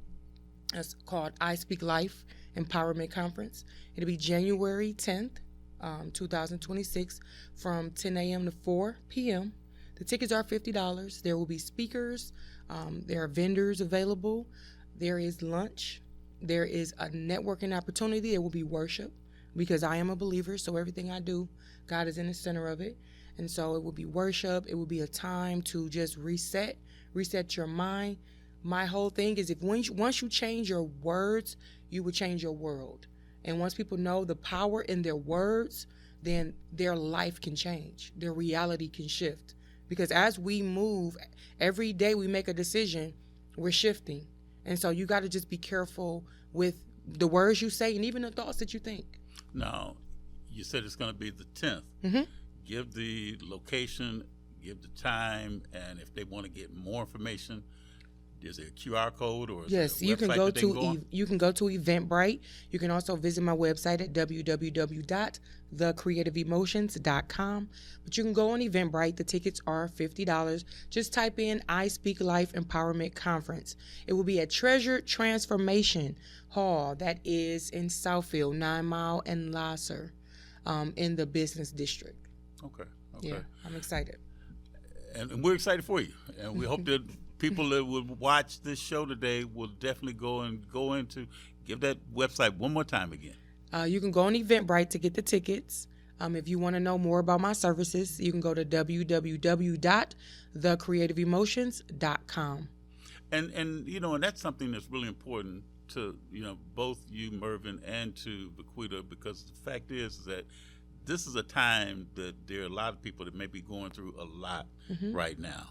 It's called I Speak Life Empowerment Conference. It'll be January 10th, 2026, from 10 a.m. to 4 p.m. The tickets are $50. There will be speakers. There are vendors available. There is lunch. There is a networking opportunity. There will be worship, because I am a believer, so everything I do, God is in the center of it. And so it will be worship. It will be a time to just reset your mind. My whole thing is once you change your words, you will change your world. And once people know the power in their words, then their life can change. Their reality can shift. Because as we move, every day we make a decision, we're shifting. And so you got to just be careful with the words you say and even the thoughts that you think. Now, you said it's going to be the 10th. Mm-hmm. Give the location, give the time, and if they want to get more information, is there a QR code or is yes, there a you can website go that they can to go on? you can go to Eventbrite. You can also visit my website at www.thecreativeemotions.com. But you can go on Eventbrite. The tickets are $50. Just type in I Speak Life Empowerment Conference. It will be at Treasure Transformation Hall, that is in Southfield, 9 Mile and Lasser, in the business district. Okay. Yeah, I'm excited. And we're excited for you. And we hope that people that would watch this show today will definitely go into give that website one more time again. You can go on Eventbrite to get the tickets. If you want to know more about my services, you can go to www.thecreativeemotions.com. And you know, and that's something that's really important to, you know, both you, Mervin, and to Vaquita, because the fact is that this is a time that there are a lot of people that may be going through a lot right now,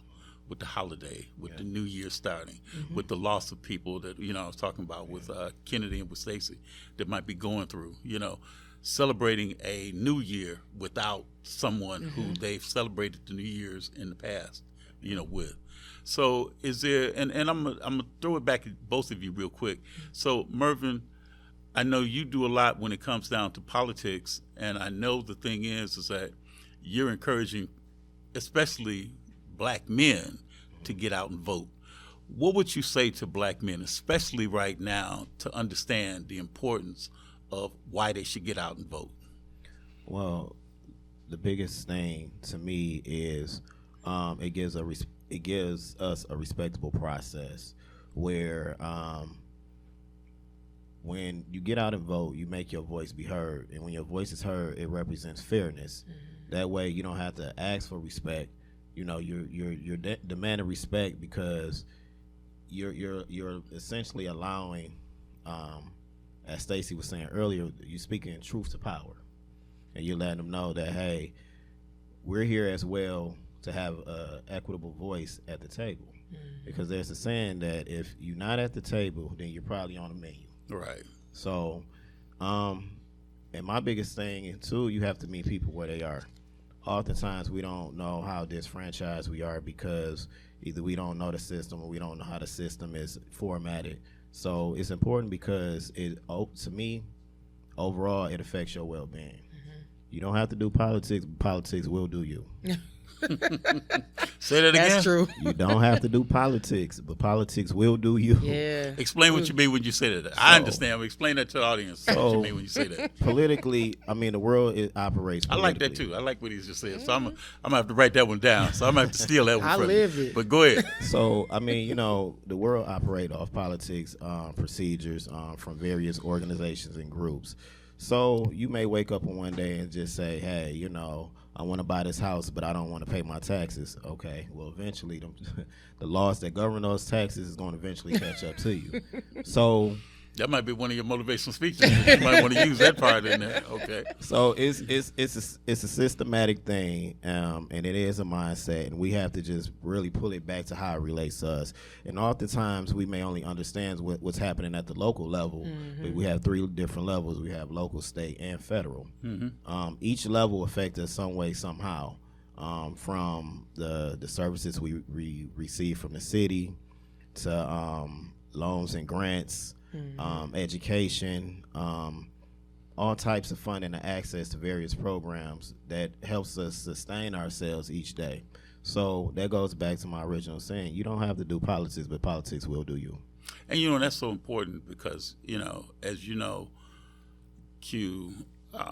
with the holiday, with the new year starting, with the loss of people that, you know, I was talking about with Kennedy and with Stacey, that might be going through, you know, celebrating a new year without someone who they've celebrated the New Year's in the past, you know, with. So is there, and I'm gonna throw it back at both of you real quick. So Mervin, I know you do a lot when it comes down to politics, and I know the thing is that you're encouraging, especially black men, to get out and vote. What would you say to black men, especially right now, to understand the importance of why they should get out and vote? Well, the biggest thing to me is it gives us a respectable process where when you get out and vote, you make your voice be heard, and when your voice is heard, it represents fairness. That way, you don't have to ask for respect. You know, you're demanding respect because you're essentially allowing, as Stacey was saying earlier, you're speaking truth to power, and you're letting them know that, hey, we're here as well to have an equitable voice at the table, because there's a saying that if you're not at the table, then you're probably on the menu. Right. So, and my biggest thing too, you have to meet people where they are. Oftentimes we don't know how disfranchised we are because either we don't know the system or we don't know how the system is formatted. So it's important because to me, overall, it affects your well-being. You don't have to do politics, but politics will do you. Say that again. That's true. You don't have to do politics, but politics will do you. Yeah. Explain what you mean when you say that. I understand. Explain that to the audience. What you mean when you say that. Politically, I mean, the world operates politically. I like that too. I like what he just said. So I'm gonna have to write that one down. So I'm gonna have to steal that one I from live you. it. But go ahead. So, I mean, you know, the world operates off politics, procedures from various organizations and groups. So you may wake up on one day and just say, hey, you know, I want to buy this house, but I don't want to pay my taxes. Okay, well, eventually the laws that govern those taxes is going to eventually catch up to you. So that might be one of your motivational speeches. You might want to use that part in there. Okay. So it's a systematic thing, and it is a mindset, and we have to just really pull it back to how it relates to us. And oftentimes we may only understand what's happening at the local level, but we have 3 different levels. We have local, state, and federal. Each level affects us some way, somehow, from the services we receive from the city, to loans and grants, education, all types of funding and access to various programs that helps us sustain ourselves each day. So that goes back to my original saying, you don't have to do politics, but politics will do you. And, you know, that's so important because, you know, as you know,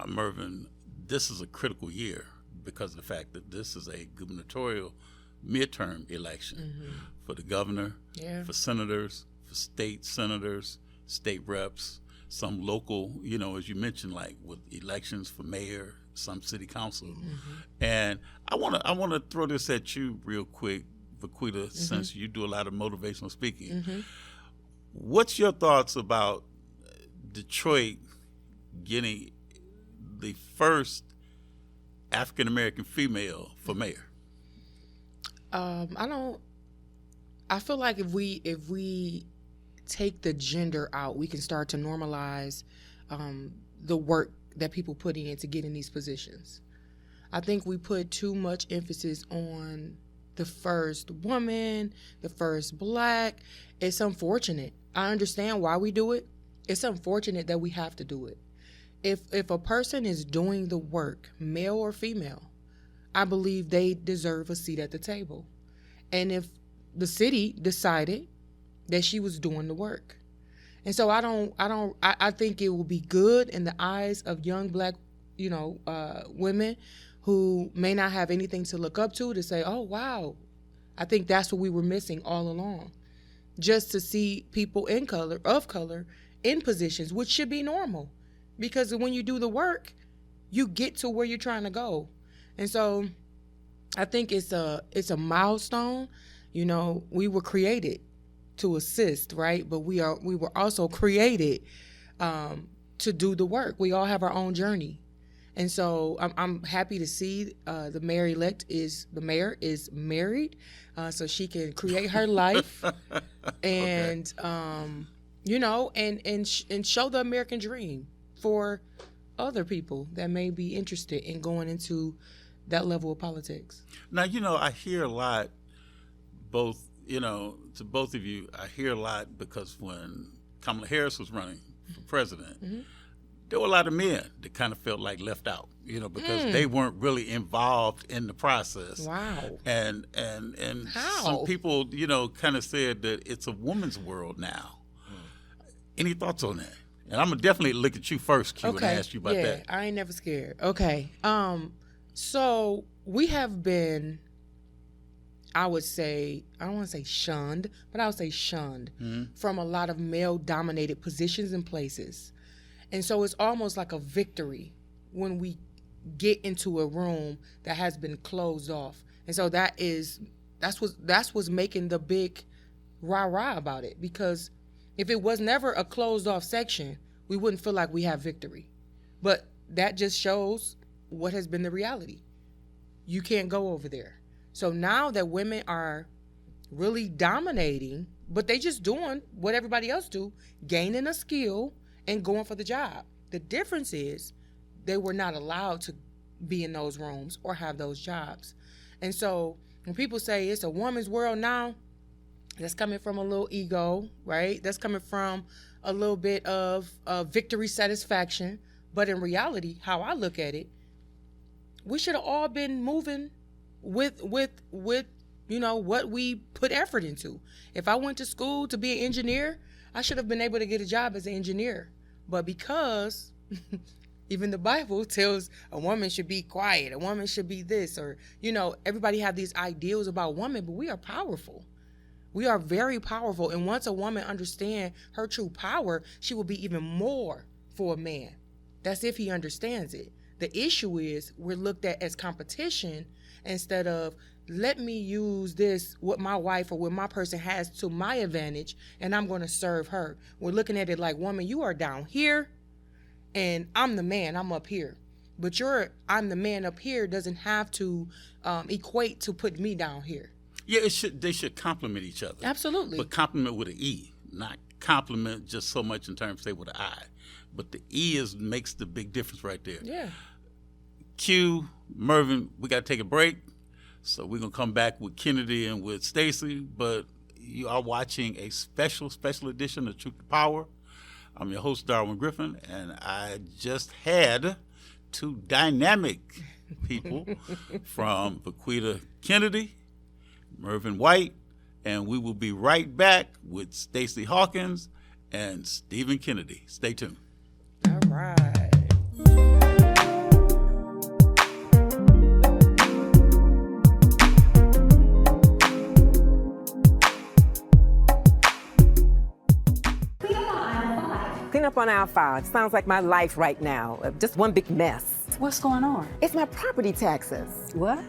Mervin, this is a critical year because of the fact that this is a gubernatorial midterm election for the governor, for senators, for state senators, state reps, some local, you know, as you mentioned, like with elections for mayor, some city council. And I want to throw this at you real quick, Vaquita, since you do a lot of motivational speaking. What's your thoughts about Detroit getting the first African American female for mayor? I feel like if we take the gender out, we can start to normalize the work that people put in to get in these positions. I think we put too much emphasis on the first woman, the first black. It's unfortunate. I understand why we do it. It's unfortunate that we have to do it. If a person is doing the work, male or female, I believe they deserve a seat at the table. And if the city decided that she was doing the work. And so I think it will be good in the eyes of young black, women who may not have anything to look up to say, oh, wow. I think that's what we were missing all along. Just to see people of color in positions, which should be normal. Because when you do the work, you get to where you're trying to go. And so I think it's a milestone. You know, we were created to assist, right? But we were also created to do the work. We all have our own journey. And so I'm happy to see the mayor-elect is married, so she can create her life and, and show the American dream for other people that may be interested in going into that level of politics. Now, I hear a lot, to both of you, I hear a lot because when Kamala Harris was running for president, there were a lot of men that kind of felt like left out, because they weren't really involved in the process. Wow. And How? some people, kind of said that it's a woman's world now. Any thoughts on that? And I'm gonna definitely look at you first, Q, and ask you about that. I ain't never scared. Okay. So we have been, I would say, I don't want to say shunned, but I would say shunned from a lot of male-dominated positions and places. And so it's almost like a victory when we get into a room that has been closed off. And so that's what's making the big rah-rah about it. Because if it was never a closed off section, we wouldn't feel like we have victory. But that just shows what has been the reality. You can't go over there. So now that women are really dominating, but they just doing what everybody else do, gaining a skill and going for the job. The difference is they were not allowed to be in those rooms or have those jobs. And so when people say it's a woman's world now, that's coming from a little ego, right? That's coming from a little bit of victory satisfaction. But in reality, how I look at it, we should have all been moving with what we put effort into. If I went to school to be an engineer, I should have been able to get a job as an engineer. But because even the Bible tells a woman should be quiet, a woman should be this, or, everybody have these ideals about women, but we are powerful. We are very powerful. And once a woman understands her true power, she will be even more for a man. That's if he understands it. The issue is we're looked at as competition instead of let me use this, what my wife or what my person has to my advantage, and I'm going to serve her. We're looking at it like, woman, you are down here, and I'm the man, I'm up here. But I'm the man up here doesn't have to equate to put me down here. Yeah, they should complement each other. Absolutely. But complement with an E, not compliment just so much in terms, say, with an I. But the E makes the big difference right there. Yeah. Q, Mervin, we got to take a break. So we're going to come back with Kennedy and with Stacey. But, You are watching a special edition of Truth to Power. I'm your host, Darwin Griffin, and I just had two dynamic people from Vaquita Kennedy, Mervin White, and we will be right back with Stacey Hawkins and Stephen Kennedy. Stay tuned. All right. Clean up on aisle 5. Sounds like my life right now. Just one big mess. What's going on? It's my property taxes. What?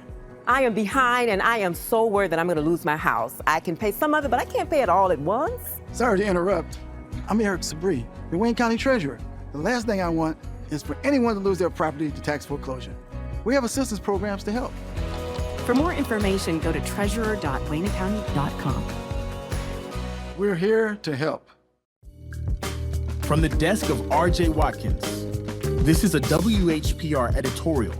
I am behind, and I am so worried that I'm going to lose my house. I can pay some of it, but I can't pay it all at once. Sorry to interrupt. I'm Eric Sabri, the Wayne County Treasurer. The last thing I want is for anyone to lose their property to tax foreclosure. We have assistance programs to help. For more information, go to treasurer.waynecounty.com. We're here to help. From the desk of R.J. Watkins, this is a WHPR editorial.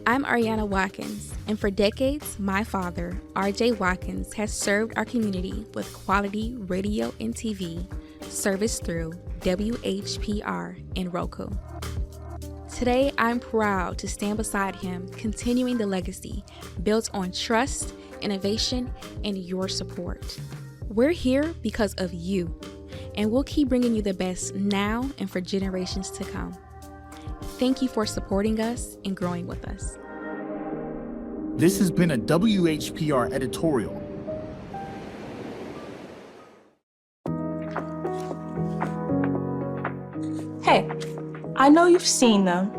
I'm Ariana Watkins, and for decades, my father, R.J. Watkins, has served our community with quality radio and TV service through WHPR and Roku. Today, I'm proud to stand beside him, continuing the legacy built on trust, innovation, and your support. We're here because of you, and we'll keep bringing you the best now and for generations to come. Thank you for supporting us and growing with us. This has been a WHPR editorial. Hey, I know you've seen them.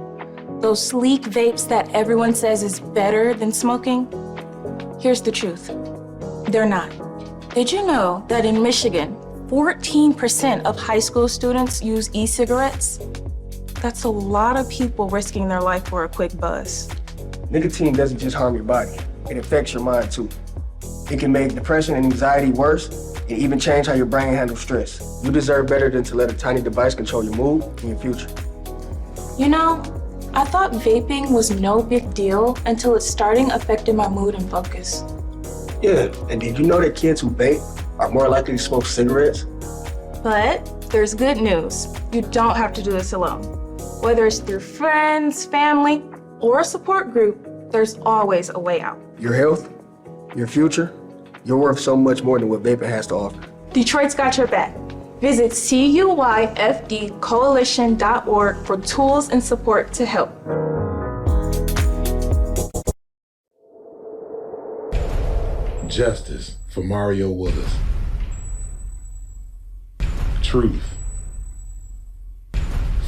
Those sleek vapes that everyone says is better than smoking. Here's the truth. They're not. Did you know that in Michigan, 14% of high school students use e-cigarettes? That's a lot of people risking their life for a quick buzz. Nicotine doesn't just harm your body, it affects your mind too. It can make depression and anxiety worse, and even change how your brain handles stress. You deserve better than to let a tiny device control your mood and your future. You know, I thought vaping was no big deal until it starting affecting my mood and focus. Yeah, and did you know that kids who vape are more likely to smoke cigarettes? But there's good news. You don't have to do this alone. Whether it's through friends, family, or a support group, there's always a way out. Your health, your future, you're worth so much more than what vaping has to offer. Detroit's got your back. Visit CUYFDcoalition.org for tools and support to help. Justice for Mario Willis. Truth.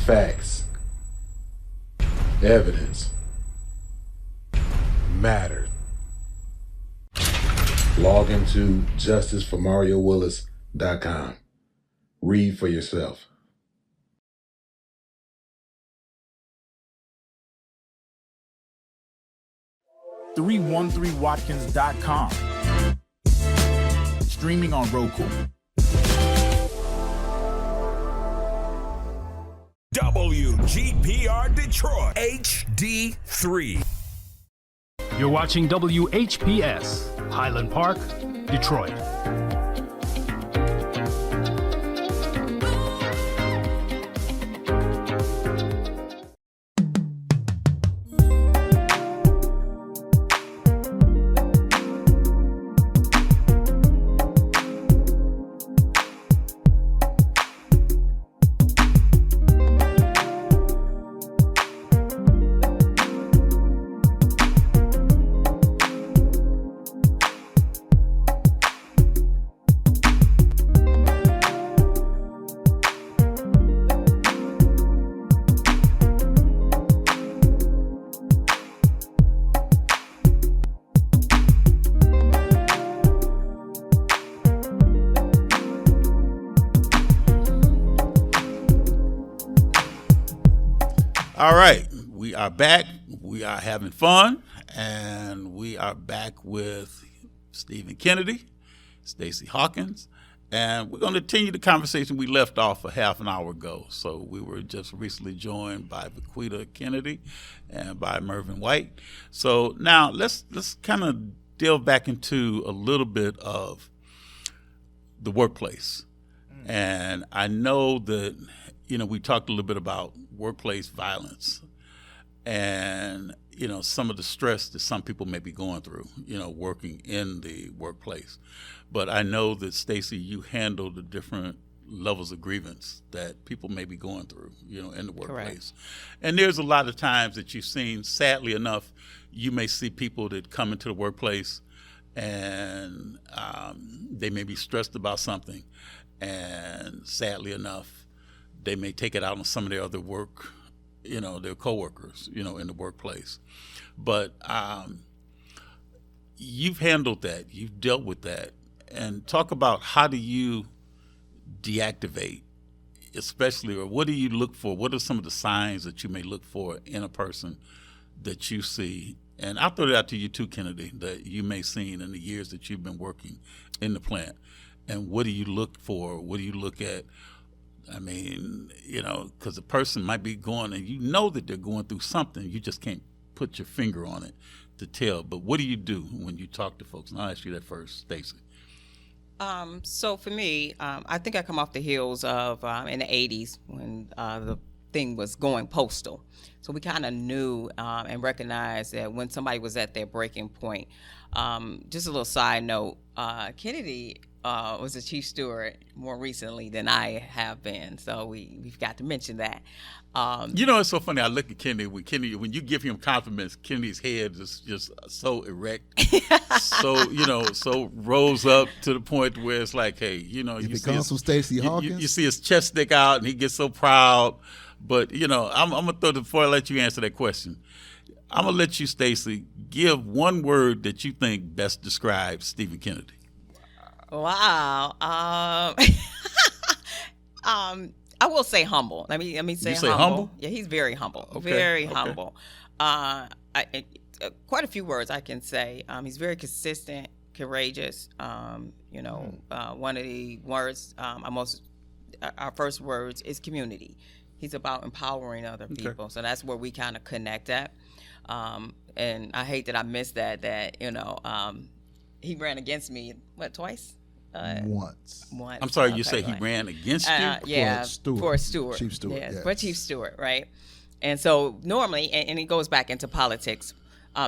Facts. Evidence. Mattered. Log into justiceformariowillis.com. Read for yourself. .313watkins.com. Streaming on Roku. WGPR Detroit HD3. You're watching WHPS, Highland Park, Detroit. All right, we are back. We are having fun, and we are back with Stephen Kennedy, Stacey Hawkins, and we're going to continue the conversation we left off a half an hour ago. So we were just recently joined by Vaquita Kennedy and by Mervin White. So now let's kind of delve back into a little bit of the workplace. And I know that, we talked a little bit about workplace violence and, some of the stress that some people may be going through, working in the workplace. But I know that, Stacey, you handle the different levels of grievance that people may be going through, in the workplace. Correct. And there's a lot of times that you've seen, sadly enough, you may see people that come into the workplace and they may be stressed about something. And sadly enough, they may take it out on some of their other work, their coworkers, in the workplace. But you've handled that, you've dealt with that. And talk about how do you deactivate, especially, or what do you look for? What are some of the signs that you may look for in a person that you see? And I'll throw it out to you too, Kennedy, that you may have seen in the years that you've been working in the plant. And what do you look for? What do you look at? I mean, because a person might be going, and that they're going through something. You just can't put your finger on it to tell. But what do you do when you talk to folks? And I'll ask you that first, Stacey. So for me, I think I come off the heels of in the 80s when the thing was going postal. So we kind of knew and recognized that when somebody was at their breaking point. Just a little side note, Kennedy was a chief steward more recently than I have been. So we've got to mention that. It's so funny. I look at Kennedy. When you give him compliments, Kennedy's head is just so erect, so rose up to the point where it's like, hey, if it comes from Stacey Hawkins, you see his chest stick out, and he gets so proud. But I'm gonna before I let you answer that question, I'm gonna let you, Stacey, give one word that you think best describes Stephen Kennedy. Wow. I will say humble. Let me say you say humble. Humble? Yeah, he's very humble. Okay, very okay. humble. Quite a few words I can say. He's very consistent, courageous. One of the words, our first words is community. He's about empowering other people. So that's where we kind of connect at. And I hate that I missed that, he ran against me, twice? Once. Once. I'm sorry, you Okay, say he ran against you? Yeah, for a steward. Chief steward, yes. yes. For chief steward, right? And so normally, and it goes back into politics,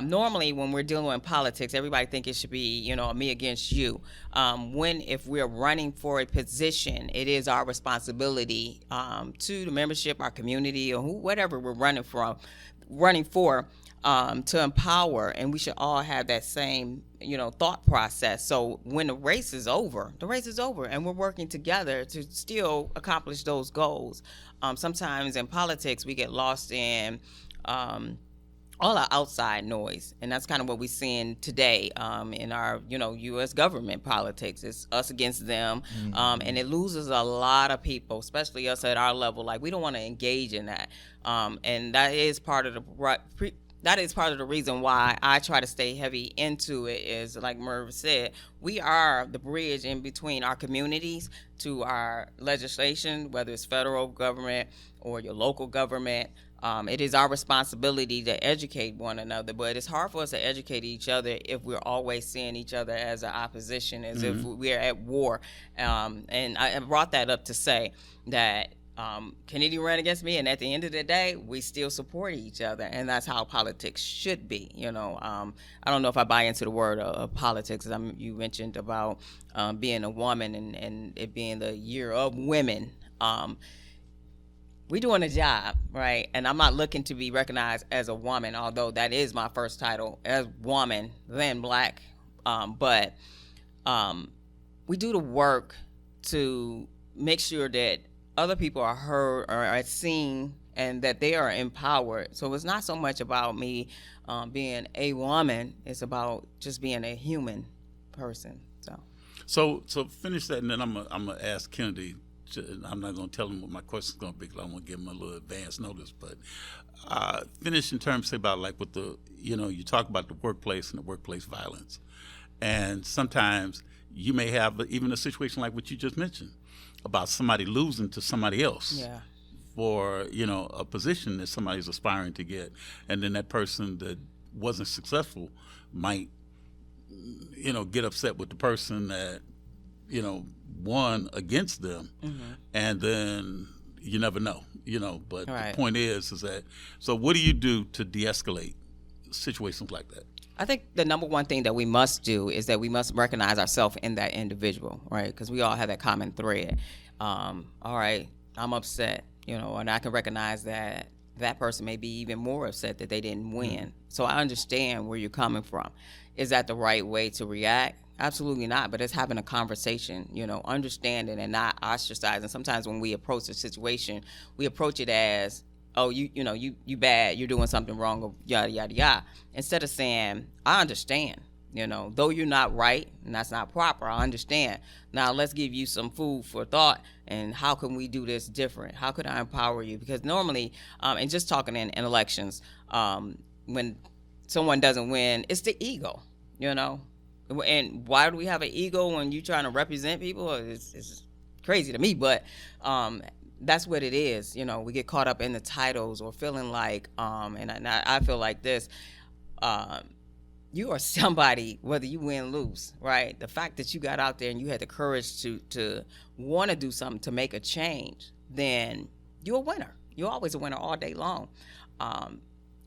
normally when we're dealing with politics, everybody think it should be, me against you. If we're running for a position, it is our responsibility to the membership, our community, or whatever we're running for, to empower, and we should all have that same, thought process. So when the race is over, and we're working together to still accomplish those goals. Sometimes in politics, we get lost in all our outside noise, and that's kind of what we're seeing today in our, U.S. government politics. It's us against them, and it loses a lot of people, especially us at our level. Like, we don't want to engage in that, and that is part of the reason why I try to stay heavy into it. Is like Merv said, we are the bridge in between our communities to our legislation, whether it's federal government or your local government. It is our responsibility to educate one another, but it's hard for us to educate each other if we're always seeing each other as an opposition, as if we're at war. And I brought that up to say that Kennedy ran against me, and at the end of the day, we still support each other, and that's how politics should be. I don't know if I buy into the word of politics. You mentioned about being a woman and it being the year of women. We're doing a job, right? And I'm not looking to be recognized as a woman, although that is my first title, as woman, then black. But we do the work to make sure that other people are heard or are seen and that they are empowered. So it's not so much about me being a woman. It's about just being a human person. So finish that, and then I'm gonna ask Kennedy. I'm not going to tell him what my question's going to be because I want to give him a little advance notice. But finish in terms, say, about like with the, you talk about the workplace and the workplace violence. And sometimes you may have even a situation like what you just mentioned about somebody losing to somebody else for, a position that somebody's aspiring to get. And then that person that wasn't successful might get upset with the person that, won against them, and then you never know, But Right. the point is that, so what do you do to de-escalate situations like that? I think the number one thing that we must do is that we must recognize ourselves in that individual, right? Because we all have that common thread. All right, I'm upset, and I can recognize that that person may be even more upset that they didn't win. So I understand where you're coming from. Is that the right way to react? Absolutely not, but it's having a conversation, understanding and not ostracizing. Sometimes when we approach a situation, we approach it as, oh, you bad, you're doing something wrong, or yada, yada, yada. Instead of saying, I understand, though you're not right and that's not proper, I understand. Now let's give you some food for thought, and how can we do this different? How could I empower you? Because normally, and just talking in elections, when someone doesn't win, it's the ego, And why do we have an ego when you're trying to represent people? It's crazy to me, but that's what it is. We get caught up in the titles or feeling like, and I feel like this, you are somebody, whether you win or lose, right? The fact that you got out there and you had the courage to want to do something to make a change, then you're a winner. You're always a winner all day long. I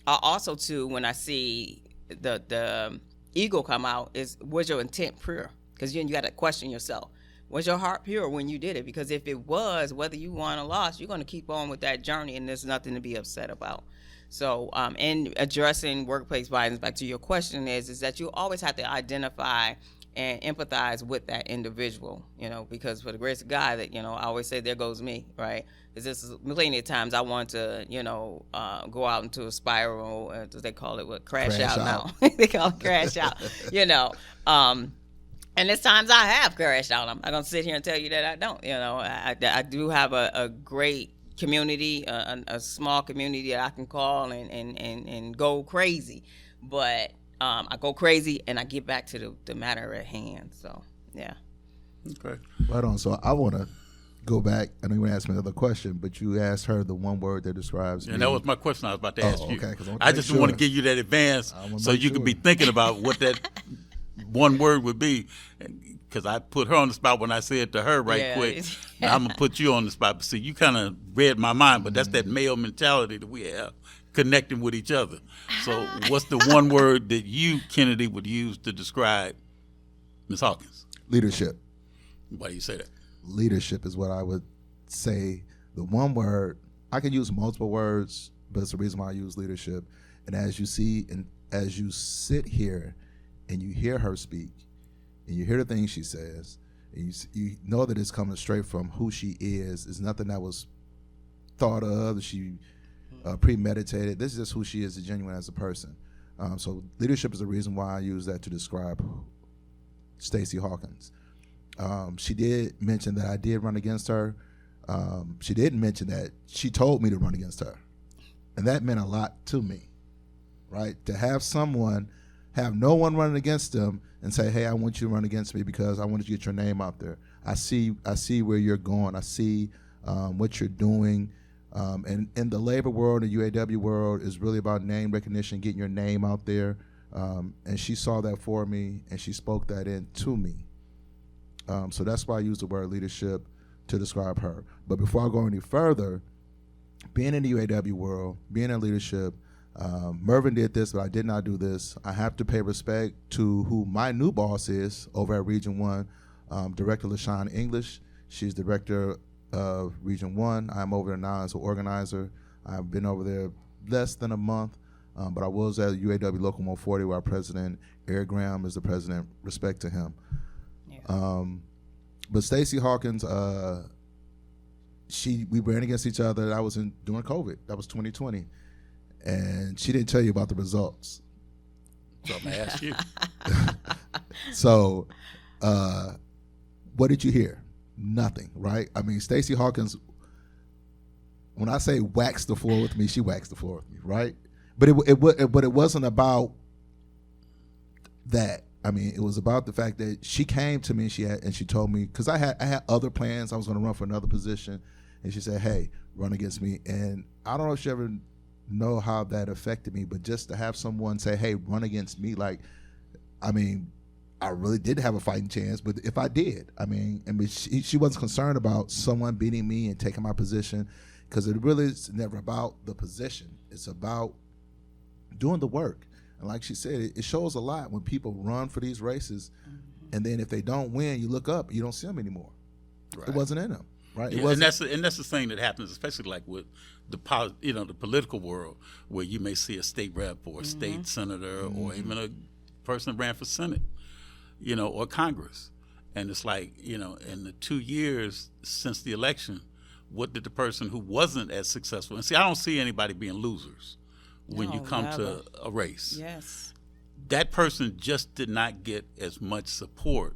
also, too, when I see the ego come out, was your intent pure? Because then you got to question yourself. Was your heart pure when you did it? Because if it was, whether you won or lost, you're going to keep on with that journey, and there's nothing to be upset about. So, in addressing workplace violence, back to your question, is that you always have to identify and empathize with that individual, because for the grace of God, that, I always say, there goes me, right? Because this is plenty of times I want to, go out into a spiral, they call it crash out now. They call it crash out, And there's times I have crashed out. I'm not going to sit here and tell you that I don't. I do have a great community, a small community that I can call and go crazy. But I go crazy and I get back to the matter at hand. So, yeah. Okay. Right on. So I want to go back. I know you want to ask me another question, but you asked her the one word that describes me. And that was my question I was about to ask you. Okay, I just want to give you that advance so you can be thinking about what that one word would be, because I put her on the spot when I said to her quick. Now I'm going to put you on the spot. But see, you kind of read my mind, but that's that male mentality that we have, connecting with each other. So what's the one word that you, Kennedy, would use to describe Ms. Hawkins? Leadership. Why do you say that? Leadership is what I would say. The one word, I can use multiple words, but it's the reason why I use leadership. And as you see, and as you sit here and you hear her speak, and you hear the things she says, and you know that it's coming straight from who she is. It's nothing that was thought of, she premeditated. This is just who she is, genuine as a person. So leadership is the reason why I use that to describe Stacey Hawkins. She did mention that I did run against her. She didn't mention that she told me to run against her. And that meant a lot to me, right? To have no one running against them and say, hey, I want you to run against me because I want you to get your name out there. I see where you're going. I see what you're doing. And in the labor world, the UAW world, is really about name recognition, getting your name out there. And she saw that for me, and she spoke that into me. So that's why I use the word leadership to describe her. But before I go any further, being in the UAW world, being in leadership, Mervin did this, but I did not do this. I have to pay respect to who my new boss is over at Region 1, Director LaShawn English. She's director of Region 1. I'm over there now as an organizer. I've been over there less than a month, but I was at UAW Local 140, where our president, Eric Graham, is the president. Respect to him. Yeah. But Stacey Hawkins, we ran against each other. That was during COVID. That was 2020. And she didn't tell you about the results. So I'm going to ask you. So what did you hear? Nothing, right? I mean, Stacey Hawkins, when I say waxed the floor with me, she waxed the floor with me, right? But it wasn't about that. I mean, it was about the fact that she came to me and she told me, because I had other plans. I was going to run for another position, and she said, hey, run against me. And I don't know if she ever know how that affected me, but just to have someone say, hey, run against me, like, I mean, I really did have a fighting chance, but if I did, I mean, she wasn't concerned about someone beating me and taking my position, because it really is never about the position. It's about doing the work. And like she said, it shows a lot when people run for these races, and then if they don't win, you look up, you don't see them anymore. Right. It wasn't in them, right? Yeah, and that's the thing that happens, especially like with the political world, where you may see a state rep or a state senator or even a person that ran for Senate, or Congress. And it's like, in the 2 years since the election, what did the person who wasn't as successful, and see, I don't see anybody being losers when you come to a race. Yes. That person just did not get as much support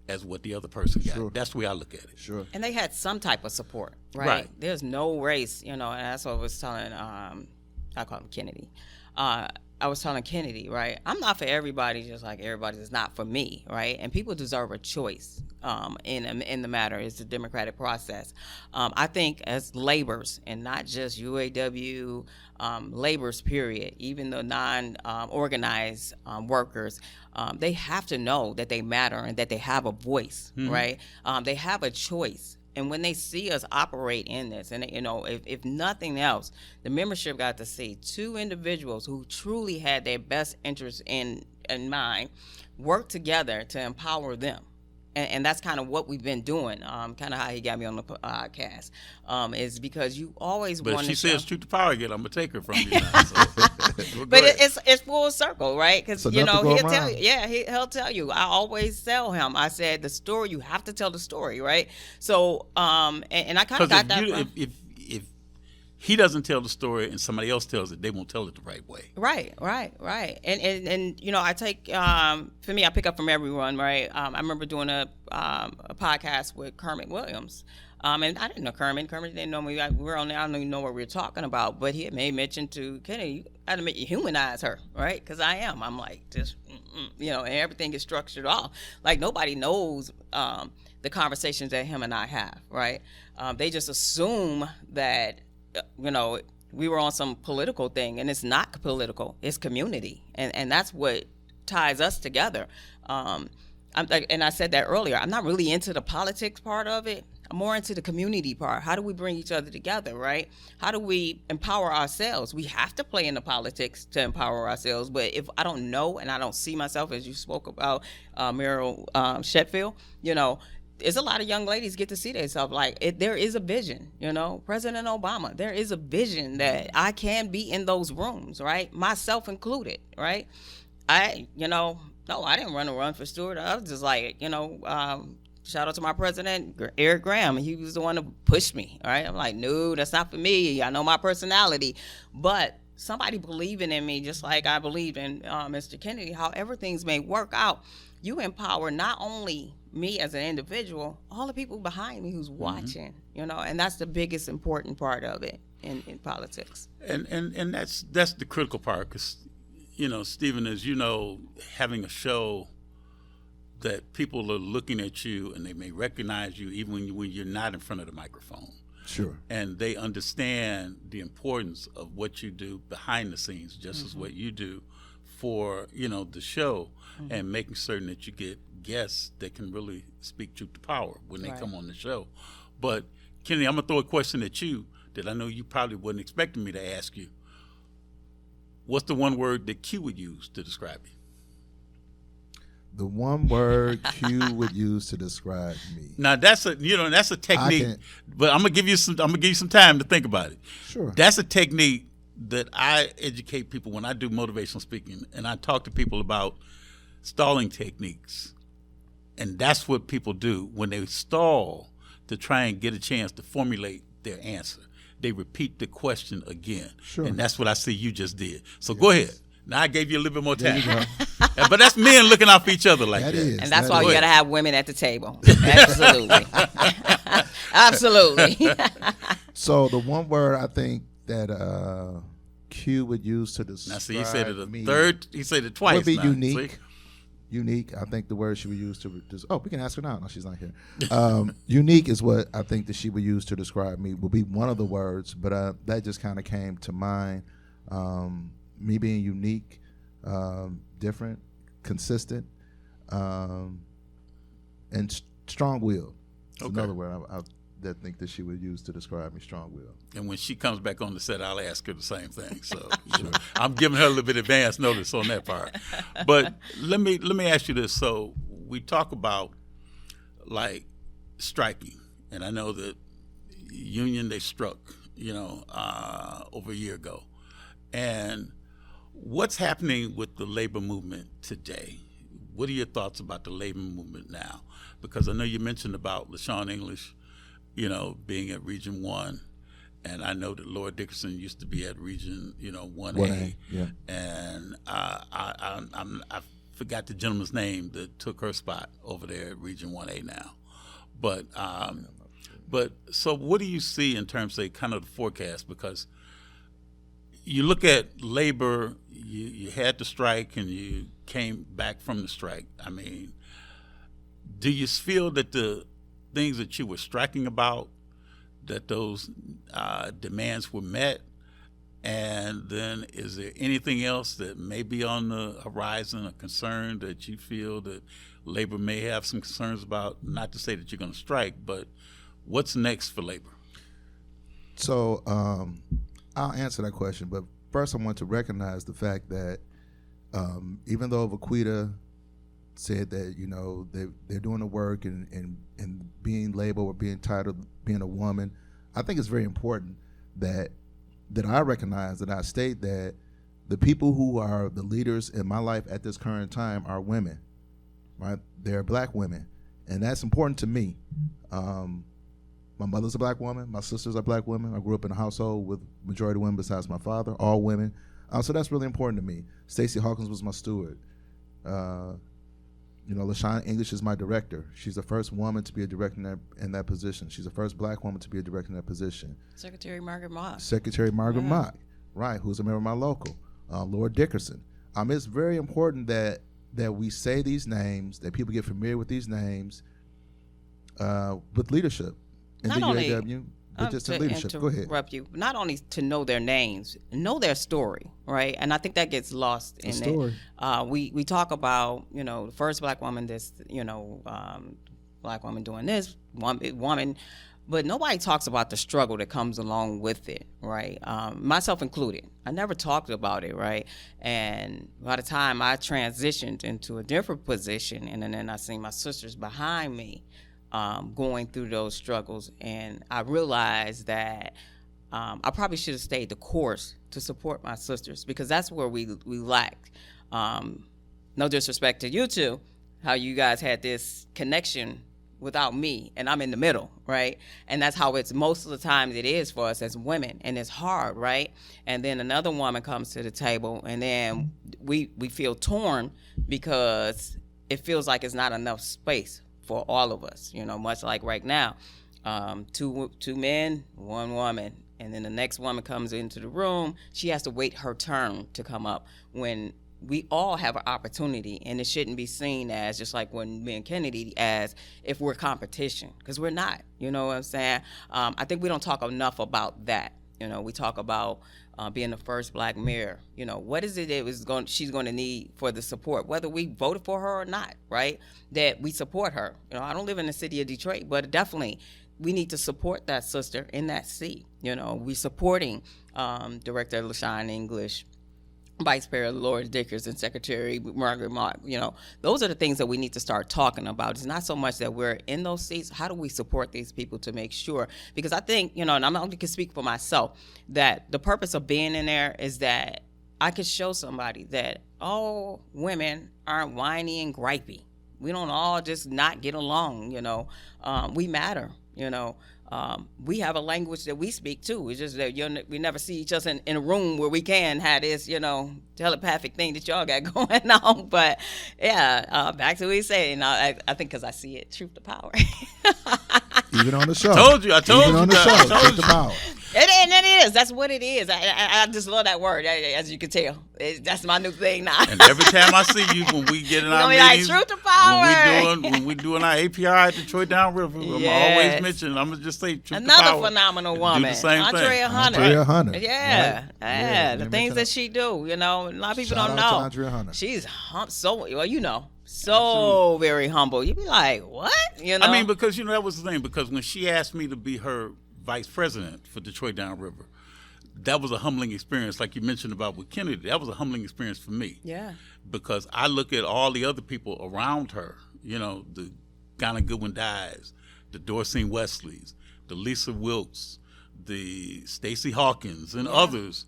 as what the other person got. That's the way I look at it. Sure. And they had some type of support, right? There's no race, and that's what I was telling, I call him Kennedy. I was telling Kennedy, right? I'm not for everybody, just like everybody is not for me, right? And people deserve a choice in the matter. It's the democratic process. I think as laborers, and not just UAW laborers, period, even the non-organized workers, they have to know that they matter and that they have a voice, right? They have a choice. And when they see us operate in this, and if nothing else, the membership got to see two individuals who truly had their best interests in mind work together to empower them. And that's kind of what we've been doing. Kind of how he got me on the podcast is because you always want to. But she says truth to power again. I'm gonna take her from you. But it's full circle, right? Because he'll tell you. Yeah, he'll tell you. I always tell him. I said the story. You have to tell the story, right? So and I kind of got that. If he doesn't tell the story and somebody else tells it, they won't tell it the right way. Right. And I take, for me, I pick up from everyone, right? I remember doing a podcast with Kermit Williams. And I didn't know Kermit. Kermit didn't know me. We were on there. I don't even know what we were talking about. But he had made mention to Kennedy. I had to make you humanize her, right? Because I am. I'm like, just, and everything is structured off. Like, nobody knows the conversations that him and I have, right? They just assume that, we were on some political thing, and it's not political. It's community, and that's what ties us together. And I said that earlier. I'm not really into the politics part of it. I'm more into the community part. How do we bring each other together, right? How do we empower ourselves? We have to play in the politics to empower ourselves. But if I don't know and I don't see myself, as you spoke about, Meryl Sheffield, there's a lot of young ladies get to see themselves there is a vision, President Obama, there is a vision that I can be in those rooms, right? Myself included, right? I didn't run for Stewart. I was just like, shout out to my president, Eric Graham. He was the one who pushed me, right? I'm like, no, that's not for me. I know my personality. But somebody believing in me, just like I believed in Mr. Kennedy, however things may work out, you empower not only me as an individual, all the people behind me who's watching, and that's the biggest important part of it in politics. And that's the critical part, because, Stephen, as you know, having a show that people are looking at you and they may recognize you even when you're not in front of the microphone. Sure. And they understand the importance of what you do behind the scenes, just as what you do for, the show, and making certain that you get guests that can really speak truth to power when they come on the show. But Kennedy, I'm gonna throw a question at you that I know you probably wasn't expecting me to ask you. What's the one word that Q would use to describe you? The one word Q would use to describe me. Now that's a technique, but I'm gonna give you some time to think about it. Sure. That's a technique that I educate people when I do motivational speaking, and I talk to people about stalling techniques. And that's what people do when they stall to try and get a chance to formulate their answer. They repeat the question again. Sure. And that's what I see you just did. So go ahead. Now I gave you a little bit more time. But that's men looking out for each other like that. And that's why you got to have women at the table. Absolutely. Absolutely. So the one word I think that Q would use to describe now, see, he said it me he said it twice. Would be now, unique. See? Unique, I think the word she would use to we can ask her now. No, she's not here. Unique is what I think that she would use to describe me. Would be one of the words, but that just kind of came to mind. Me being unique, different, consistent, and strong-willed. It's Okay. another word I think that she would use to describe me, strong-willed. And when she comes back on the set, I'll ask her the same thing. So you know, I'm giving her a little bit advance notice on that part. But let me ask you this. So we talk about like striking, and I know that union they struck, over a year ago. And what's happening with the labor movement today? What are your thoughts about the labor movement now? Because I know you mentioned about LaShawn English, being at Region 1, and I know that Laura Dickerson used to be at Region, 1A. Yeah. And I forgot the gentleman's name that took her spot over there at Region 1A now. But so what do you see in terms of kind of the forecast? Because you look at labor, you had the strike and you came back from the strike. I mean, do you feel that the things that you were striking about, that those demands were met? And then is there anything else that may be on the horizon, a concern that you feel that labor may have some concerns about? Not to say that you're going to strike, but what's next for labor? So I'll answer that question, but first I want to recognize the fact that even though Vaquita said that they're doing the work and being labeled or being titled being a woman, I think it's very important that I recognize, that I state that the people who are the leaders in my life at this current time are women, right? They're black women, and that's important to me. My mother's a black woman. My sisters are black women. I grew up in a household with majority women besides my father, all women. So that's really important to me. Stacey Hawkins was my steward. LaShawn English is my director. She's the first woman to be a director in that position. She's the first black woman to be a director in that position. Secretary Margaret Mock. Mock, right, who's a member of my local. Laura Dickerson. It's very important that we say these names, that people get familiar with these names with leadership in the UAW. But just in leadership. Go ahead. Interrupt you. Not only to know their names, know their story, right? And I think that gets lost in it. We talk about the first black woman, this black woman doing this, woman, but nobody talks about the struggle that comes along with it, right? Myself included. I never talked about it, right? And by the time I transitioned into a different position, and then I seen my sisters behind me, going through those struggles, and I realized that I probably should have stayed the course to support my sisters, because that's where we lacked. No disrespect to you two, how you guys had this connection without me, and I'm in the middle, right? And that's how it's most of the time it is for us as women, and it's hard, right? And then another woman comes to the table, and then we feel torn because it feels like it's not enough space for all of us, much like right now, two men, one woman, and then the next woman comes into the room. She has to wait her turn to come up when we all have an opportunity, and it shouldn't be seen as, just like when me and Kennedy, as if we're competition, because we're not. You know what I'm saying? I think we don't talk enough about that. We talk about being the first black mayor. What is it that she's going to need for the support, whether we voted for her or not, right? That we support her. I don't live in the city of Detroit, but definitely we need to support that sister in that seat. We supporting Director LaShawn English, Vice Mayor Laura Dickerson, Secretary Margaret Mock. Those are the things that we need to start talking about. It's not so much that we're in those seats. How do we support these people to make sure? Because I think, and I'm only can speak for myself, that the purpose of being in there is that I could show somebody that all women aren't whiny and gripey. We don't all just not get along. We matter. We have a language that we speak too. It's just that we never see each other in a room where we can have this, telepathic thing that y'all got going on. But yeah, back to what he said. I think because I see it, truth to power. Even on the show. I told you. Even on the show, truth to power. It is. That's what it is. I just love that word, as you can tell. That's my new thing now. And every time I see you, when we get in our meetings, like, truth to power. when we doing our API at Detroit Downriver, I'm always mentioning. I'm gonna just say truth to power. Another phenomenal woman, do the same Andrea thing. Hunter. Andrea Hunter. Yeah. The things that she do. A lot of people don't know. Andrea Hunter. She's so well. So very humble. You'd be like, what? You know? I mean, because, that was the thing. Because when she asked me to be her vice president for Detroit Downriver, that was a humbling experience. Like you mentioned about with Kennedy, that was a humbling experience for me. Yeah. Because I look at all the other people around her, the Ghana Goodwin Dyes, the Dorcine Wesleys, the Lisa Wilkes, the Stacey Hawkins, and others.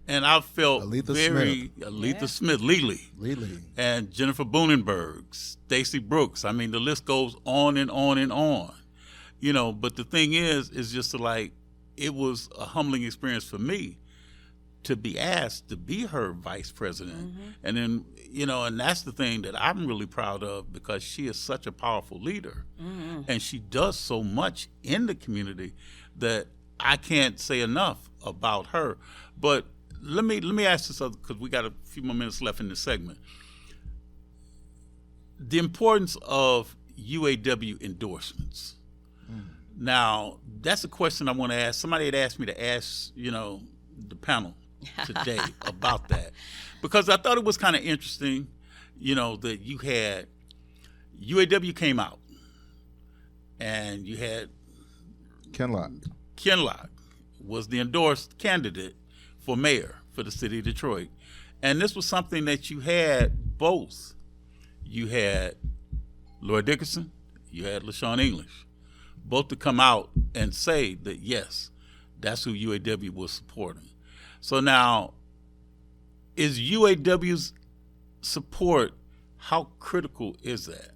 And I felt Aletha Smith, Lele, and Jennifer Boonenberg, Stacey Brooks. I mean, the list goes on and on and on. But the thing is just it was a humbling experience for me to be asked to be her vice president. And then, and that's the thing that I'm really proud of, because she is such a powerful leader. And she does so much in the community that I can't say enough about her. But let me ask this other, because we got a few more minutes left in this segment. The importance of UAW endorsements. Now, that's a question I want to ask. Somebody had asked me to ask, the panel today about that, because I thought it was kind of interesting, that you had UAW came out, and you had Ken Locke. Ken Locke was the endorsed candidate for mayor for the city of Detroit. And this was something that you had both. You had Laura Dickerson, you had LaShawn English, both to come out and say that, yes, that's who UAW was supporting. So now, is UAW's support, how critical is that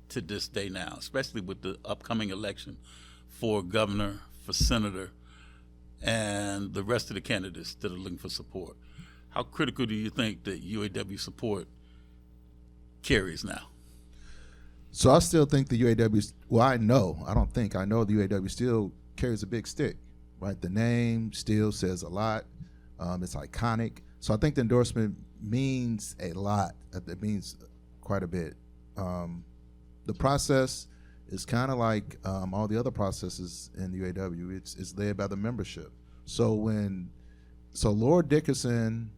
to this day now, especially with the upcoming election for governor, for senator, and the rest of the candidates that are looking for support? How critical do you think that UAW support carries now? So I still think the UAW, I know the UAW still carries a big stick, right? The name still says a lot. It's iconic. So I think the endorsement means a lot. It means quite a bit. The process is kind of like all the other processes in the UAW. It's led by the membership. So Laura Dickerson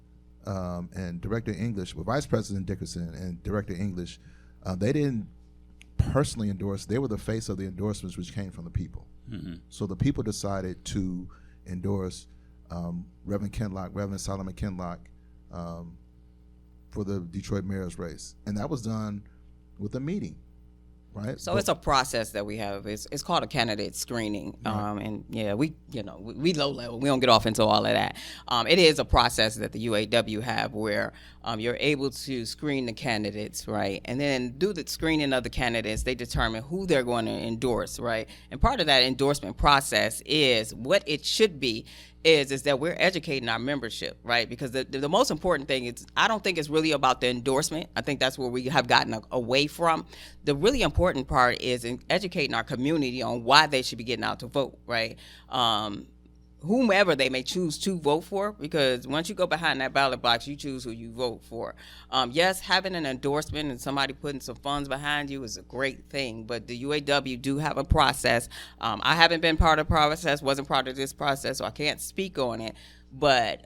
and Director English, Vice President Dickerson and Director English, they didn't personally endorse. They were the face of the endorsements, which came from the people. So the people decided to endorse Reverend Solomon Ken Locke for the Detroit mayor's race, and that was done with a meeting. Right. So it's a process that we have. It's called a candidate screening. And yeah, we low level. We don't get off into all of that. It is a process that the UAW have where you're able to screen the candidates, right? And then do the screening of the candidates, they determine who they're going to endorse, right? And part of that endorsement process is what it should be is that we're educating our membership, right? Because the most important thing is, I don't think it's really about the endorsement. I think that's where we have gotten away from. The really important part is in educating our community on why they should be getting out to vote, right? Whomever they may choose to vote for, because once you go behind that ballot box, you choose who you vote for. Yes, having an endorsement and somebody putting some funds behind you is a great thing, but the UAW do have a process. I haven't been part of the process, wasn't part of this process, so I can't speak on it, but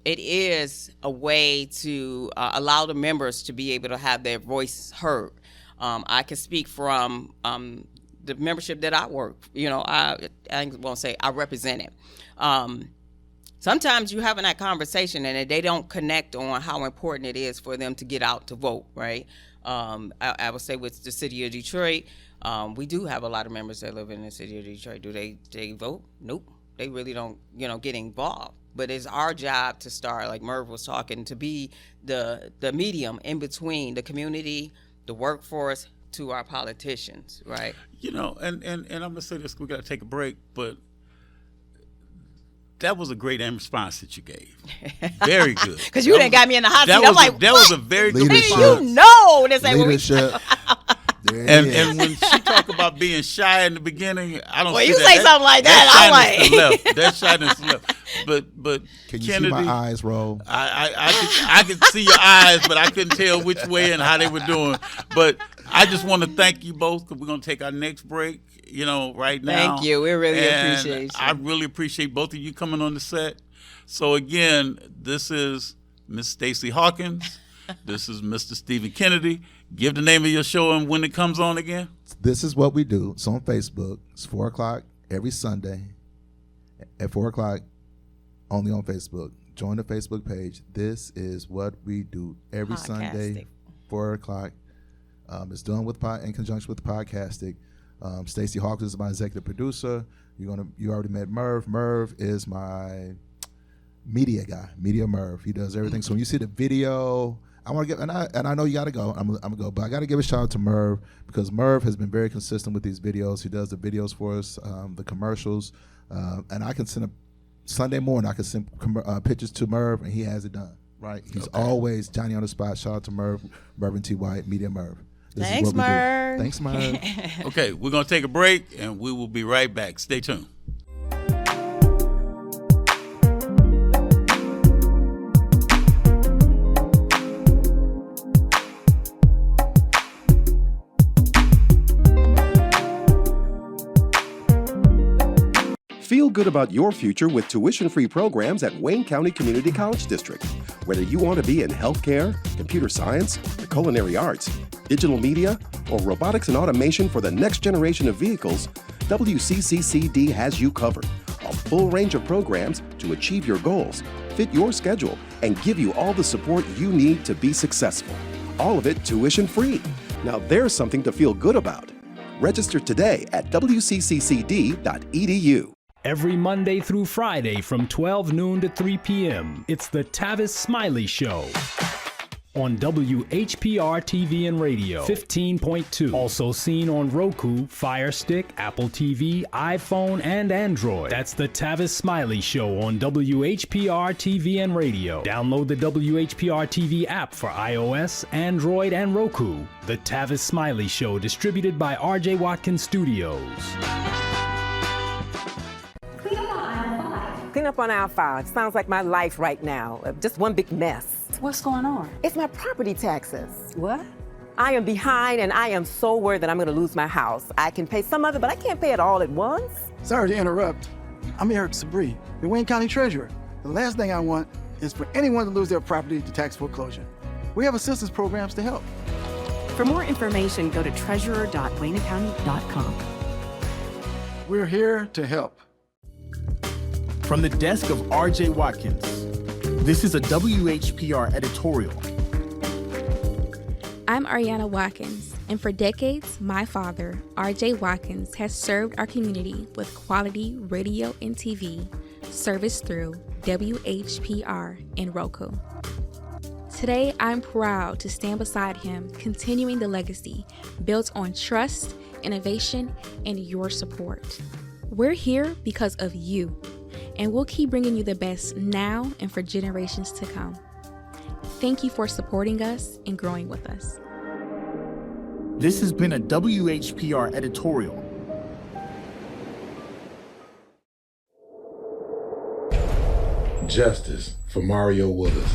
it is a way to allow the members to be able to have their voice heard. I can speak from the membership that I work, I won't say I represent it. Sometimes you're having that conversation and they don't connect on how important it is for them to get out to vote, right? I would say with the city of Detroit, we do have a lot of members that live in the city of Detroit. Do they vote? Nope. They really don't, get involved. But it's our job to start, like Merv was talking, to be the medium in between the community, the workforce, to our politicians, right? And I'm gonna say this, we gotta take a break, but that was a great response that you gave. Very good. Because you done got me in the hot seat. I'm like, that was a very good response. This ain't leadership. And when she talk about being shy in the beginning, I don't. Well, see you that. say something like that, I'm like, that shyness left. But can you Kennedy, see my eyes roll? I could see your eyes, but I couldn't tell which way and how they were doing. But I just want to thank you both, because we're going to take our next break, right now. Thank you. We really appreciate you. I really appreciate both of you coming on the set. So again, this is Miss Stacey Hawkins This is Mr. Stephen Kennedy. Give the name of your show and when it comes on again. This is what we do. It's on Facebook. It's 4 o'clock every Sunday at 4 o'clock, only on Facebook. Join the Facebook page. This is what we do every Sunday, 4 o'clock. It's done in conjunction with Podcastic. Stacey Hawkins is my executive producer. You already met Merv. Merv is my media guy, Media Merv. He does everything. So when you see the video, I want to give, and I know you got to go. I'm gonna go, but I got to give a shout out to Merv because Merv has been very consistent with these videos. He does the videos for us, the commercials, and I can send Sunday morning. I can send pictures to Merv, and he has it done. Right? He's always Johnny on the spot. Shout out to Merv, Mervyn T. White, Media Merv. Thanks, Merv. Thanks, Merv. Okay, we're gonna take a break, and we will be right back. Stay tuned. Feel good about your future with tuition-free programs at Wayne County Community College District. Whether you want to be in healthcare, computer science, the culinary arts, digital media, or robotics and automation for the next generation of vehicles, WCCCD has you covered. A full range of programs to achieve your goals, fit your schedule, and give you all the support you need to be successful. All of it tuition-free. Now there's something to feel good about. Register today at wcccd.edu. Every Monday through Friday from 12 noon to 3 p.m., it's the Tavis Smiley Show on WHPR TV and Radio 15.2. Also seen on Roku, Fire Stick, Apple TV, iPhone, and Android. That's the Tavis Smiley Show on WHPR TV and Radio. Download the WHPR TV app for iOS, Android, and Roku. The Tavis Smiley Show, distributed by RJ Watkins Studios. Clean up on aisle 5. Sounds like my life right now. Just one big mess. What's going on? It's my property taxes. What? I am behind and I am so worried that I'm going to lose my house. I can pay some of it, but I can't pay it all at once. Sorry to interrupt. I'm Eric Sabri, the Wayne County Treasurer. The last thing I want is for anyone to lose their property to tax foreclosure. We have assistance programs to help. For more information, go to treasurer.waynecounty.com. We're here to help. From the desk of RJ Watkins, this is a WHPR editorial. I'm Ariana Watkins, and for decades, my father, RJ Watkins, has served our community with quality radio and TV service through WHPR and Roku. Today, I'm proud to stand beside him, continuing the legacy built on trust, innovation, and your support. We're here because of you, and we'll keep bringing you the best now and for generations to come. Thank you for supporting us and growing with us. This has been a WHPR editorial. Justice for Mario Willis.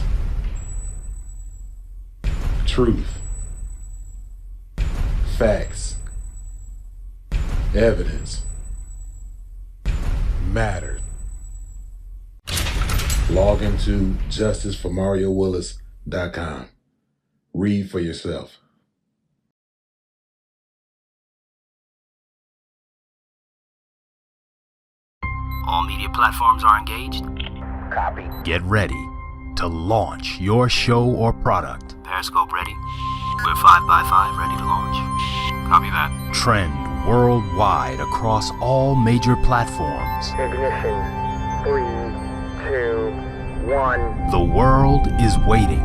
Truth. Facts. Evidence. Mattered. Log into justiceformariowillis.com. Read for yourself. All media platforms are engaged. Copy. Get ready to launch your show or product. Periscope ready. We're 5x5 ready to launch. Copy that. Trend worldwide across all major platforms. Ignition. 3, 2, 1. The world is waiting.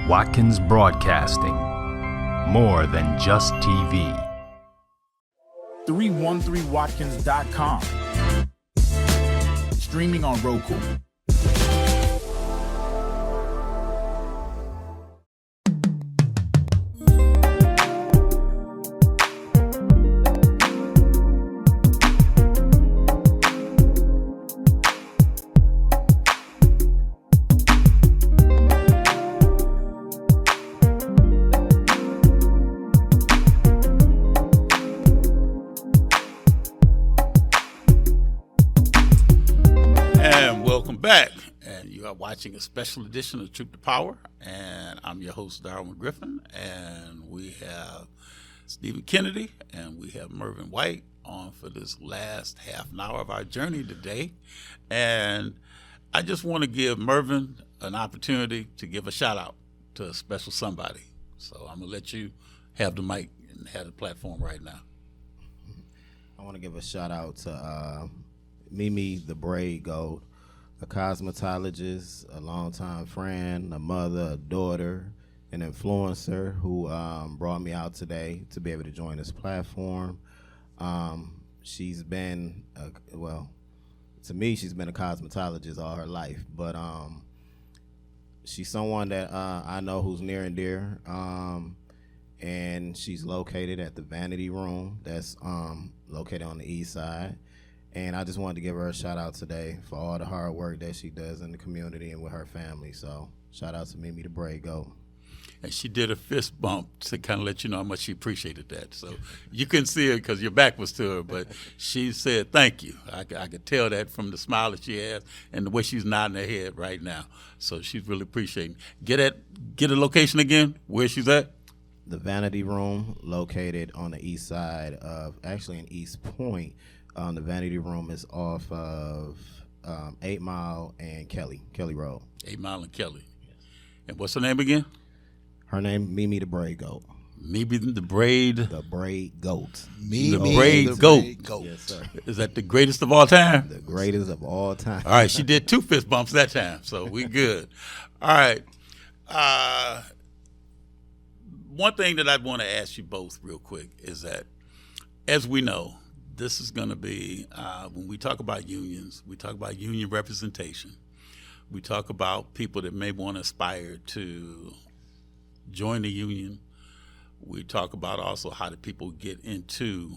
Watkins Broadcasting. More than just TV. 313watkins.com. Streaming on Roku. You are watching a special edition of Truth to Power, and I'm your host, Darwin Griffin, and we have Stephen Kennedy, and we have Mervin White on for this last half an hour of our journey today. And I just want to give Mervin an opportunity to give a shout out to a special somebody. So I'm going to let you have the mic and have the platform right now. I want to give a shout out to Mimi the Braid Gold, a cosmetologist, a longtime friend, a mother, a daughter, an influencer who brought me out today to be able to join this platform. She's been, to me, she's been a cosmetologist all her life, but she's someone that I know who's near and dear, and she's located at the Vanity Room that's located on the east side. And I just wanted to give her a shout out today for all the hard work that she does in the community and with her family. So shout out to Mimi the Braid Goat. And she did a fist bump to kind of let you know how much she appreciated that. So you couldn't see her because your back was to her, but she said thank you. I could tell that from the smile that she has and the way she's nodding her head right now. So she's really appreciating. Get a location again, where she's at? The Vanity Room, located on the east side actually in East Point. The Vanity Room is off of 8 Mile and Kelly Road. 8 Mile and Kelly. Yes. And what's her name again? Her name, Mimi the Braid Goat. Mimi the Braid. The Braid Goat. The Braid Goat. Yes, sir. Is that the greatest of all time? The greatest of all time. All right, she did 2 fist bumps that time, so we good. All right. One thing that I want to ask you both real quick is that, as we know, this is going to be, when we talk about unions, we talk about union representation. We talk about people that may want to aspire to join the union. We talk about also how do people get into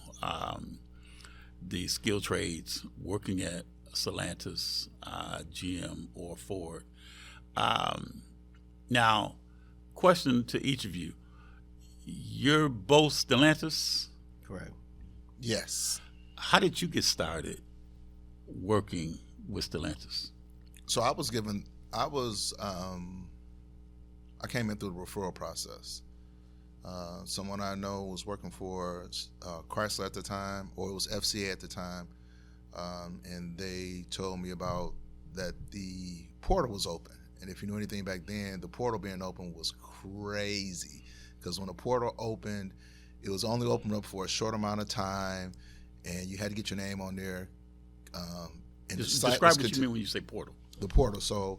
the skilled trades, working at Stellantis, GM, or Ford. Now, question to each of you. You're both Stellantis? Correct. Yes. How did you get started working with Stellantis? So I came in through the referral process. Someone I know was working for Chrysler at the time, or it was FCA at the time, and they told me about that the portal was open. And if you knew anything back then, the portal being open was crazy, because when the portal opened, it was only opened up for a short amount of time, and you had to get your name on there. And describe what you mean when you say portal. The portal. So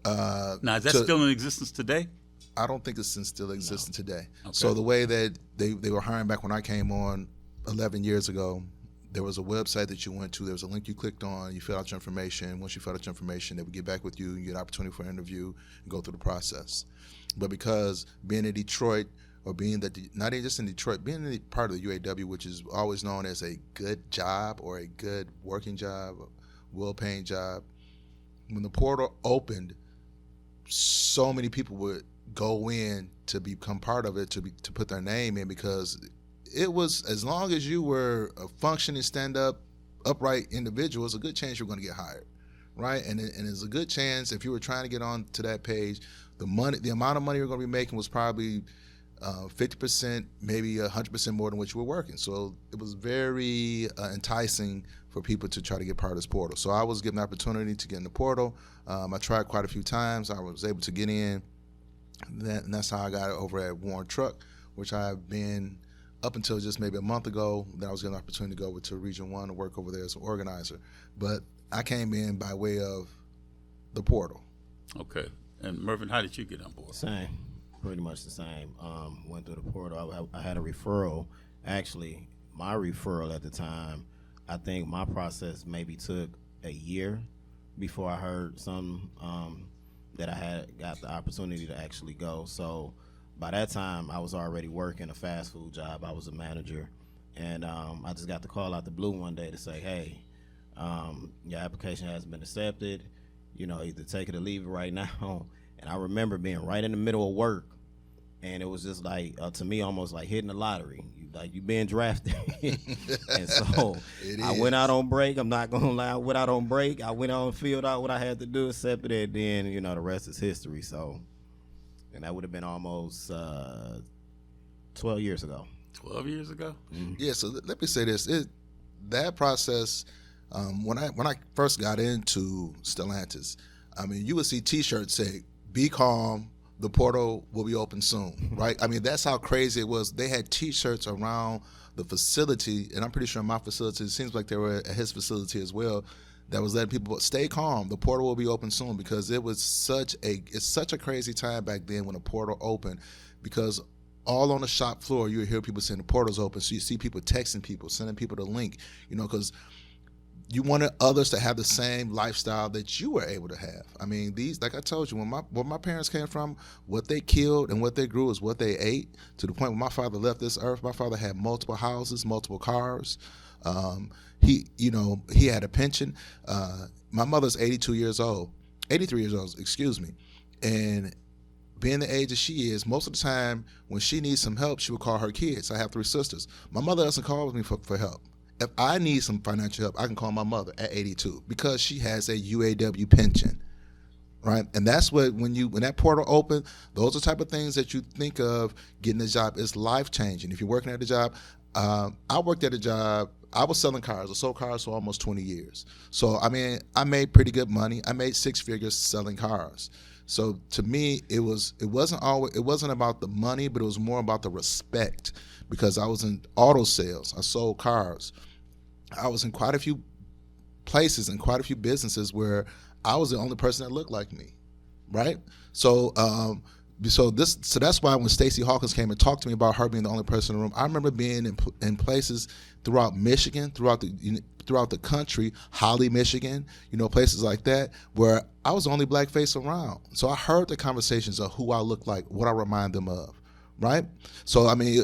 now, is that still in existence today? I don't think it's still existing today. Okay. So the way that they were hiring back when I came on 11 years ago, there was a website that you went to. There was a link you clicked on. You filled out your information. Once you filled out your information, they would get back with you. You get an opportunity for an interview and go through the process. But because being in Detroit, or being that not even just in Detroit, being in part of the UAW, which is always known as a good job or a good working job, well-paying job, when the portal opened, so many people would go in to become part of it, to put their name in, because it was, as long as you were a functioning, stand-up, upright individual, it's a good chance you're going to get hired, right? And there's a good chance if you were trying to get on to that page, the amount of money you're going to be making was probably 50%, maybe 100% more than what you were working. So it was very enticing for people to try to get part of this portal. So I was given the opportunity to get in the portal. I tried quite a few times. I was able to get in. And that's how I got over at Warren Truck, which I've been up until just maybe a month ago. Then I was given the opportunity to go over to Region 1 to work over there as an organizer. But I came in by way of the portal. Okay. And Mervin, how did you get on board? Same. Pretty much the same. Went through the portal. I had a referral. Actually, my referral at the time, I think my process maybe took a year before I heard some that I had got the opportunity to actually go. So by that time, I was already working a fast food job. I was a manager, and I just got the call out the blue one day to say, hey, your application has been accepted. You know, either take it or leave it right now. And I remember being right in the middle of work, and it was just like, to me, almost like hitting the lottery. You like you being drafted. And so It I is. went out on break. I'm not gonna lie. I went out on break. I went on field out what I had to do, accepted it. Then the rest is history. So, and that would have been almost 12 years ago. 12 years ago. Yeah, so let me say this: that process, when I first got into Stellantis, I mean, you would see T-shirts say, "Be calm, the portal will be open soon," right? I mean, that's how crazy it was. They had T-shirts around the facility, and I'm pretty sure my facility, it seems like they were at his facility as well, that was letting people stay calm. The portal will be open soon, because it's such a crazy time back then when the portal opened, because all on the shop floor, you would hear people saying the portal's open. So you see people texting people, sending people the link, because you wanted others to have the same lifestyle that you were able to have. I mean, like I told you, where my parents came from, what they killed and what they grew is what they ate, to the point when my father left this earth. My father had multiple houses, multiple cars. He had a pension. My mother's 83 years old, excuse me. And being the age that she is, most of the time when she needs some help, she would call her kids. I have 3 sisters. My mother doesn't call me for help. If I need some financial help, I can call my mother at 82, because she has a UAW pension, right? And that's when that portal opened, those are the type of things that you think of getting a job. It's life-changing. If you're working at a job, I worked at a job, I was selling cars. I sold cars for almost 20 years. So, I mean, I made pretty good money. I made 6 figures selling cars. So to me, it wasn't about the money, but it was more about the respect, because I was in auto sales. I sold cars. I was in quite a few places and quite a few businesses where I was the only person that looked like me, right? So that's why when Stacey Hawkins came and talked to me about her being the only person in the room, I remember being in places throughout Michigan, throughout the country, Holly, Michigan, places like that, where I was the only black face around. So I heard the conversations of who I look like, what I remind them of, right? So, I mean,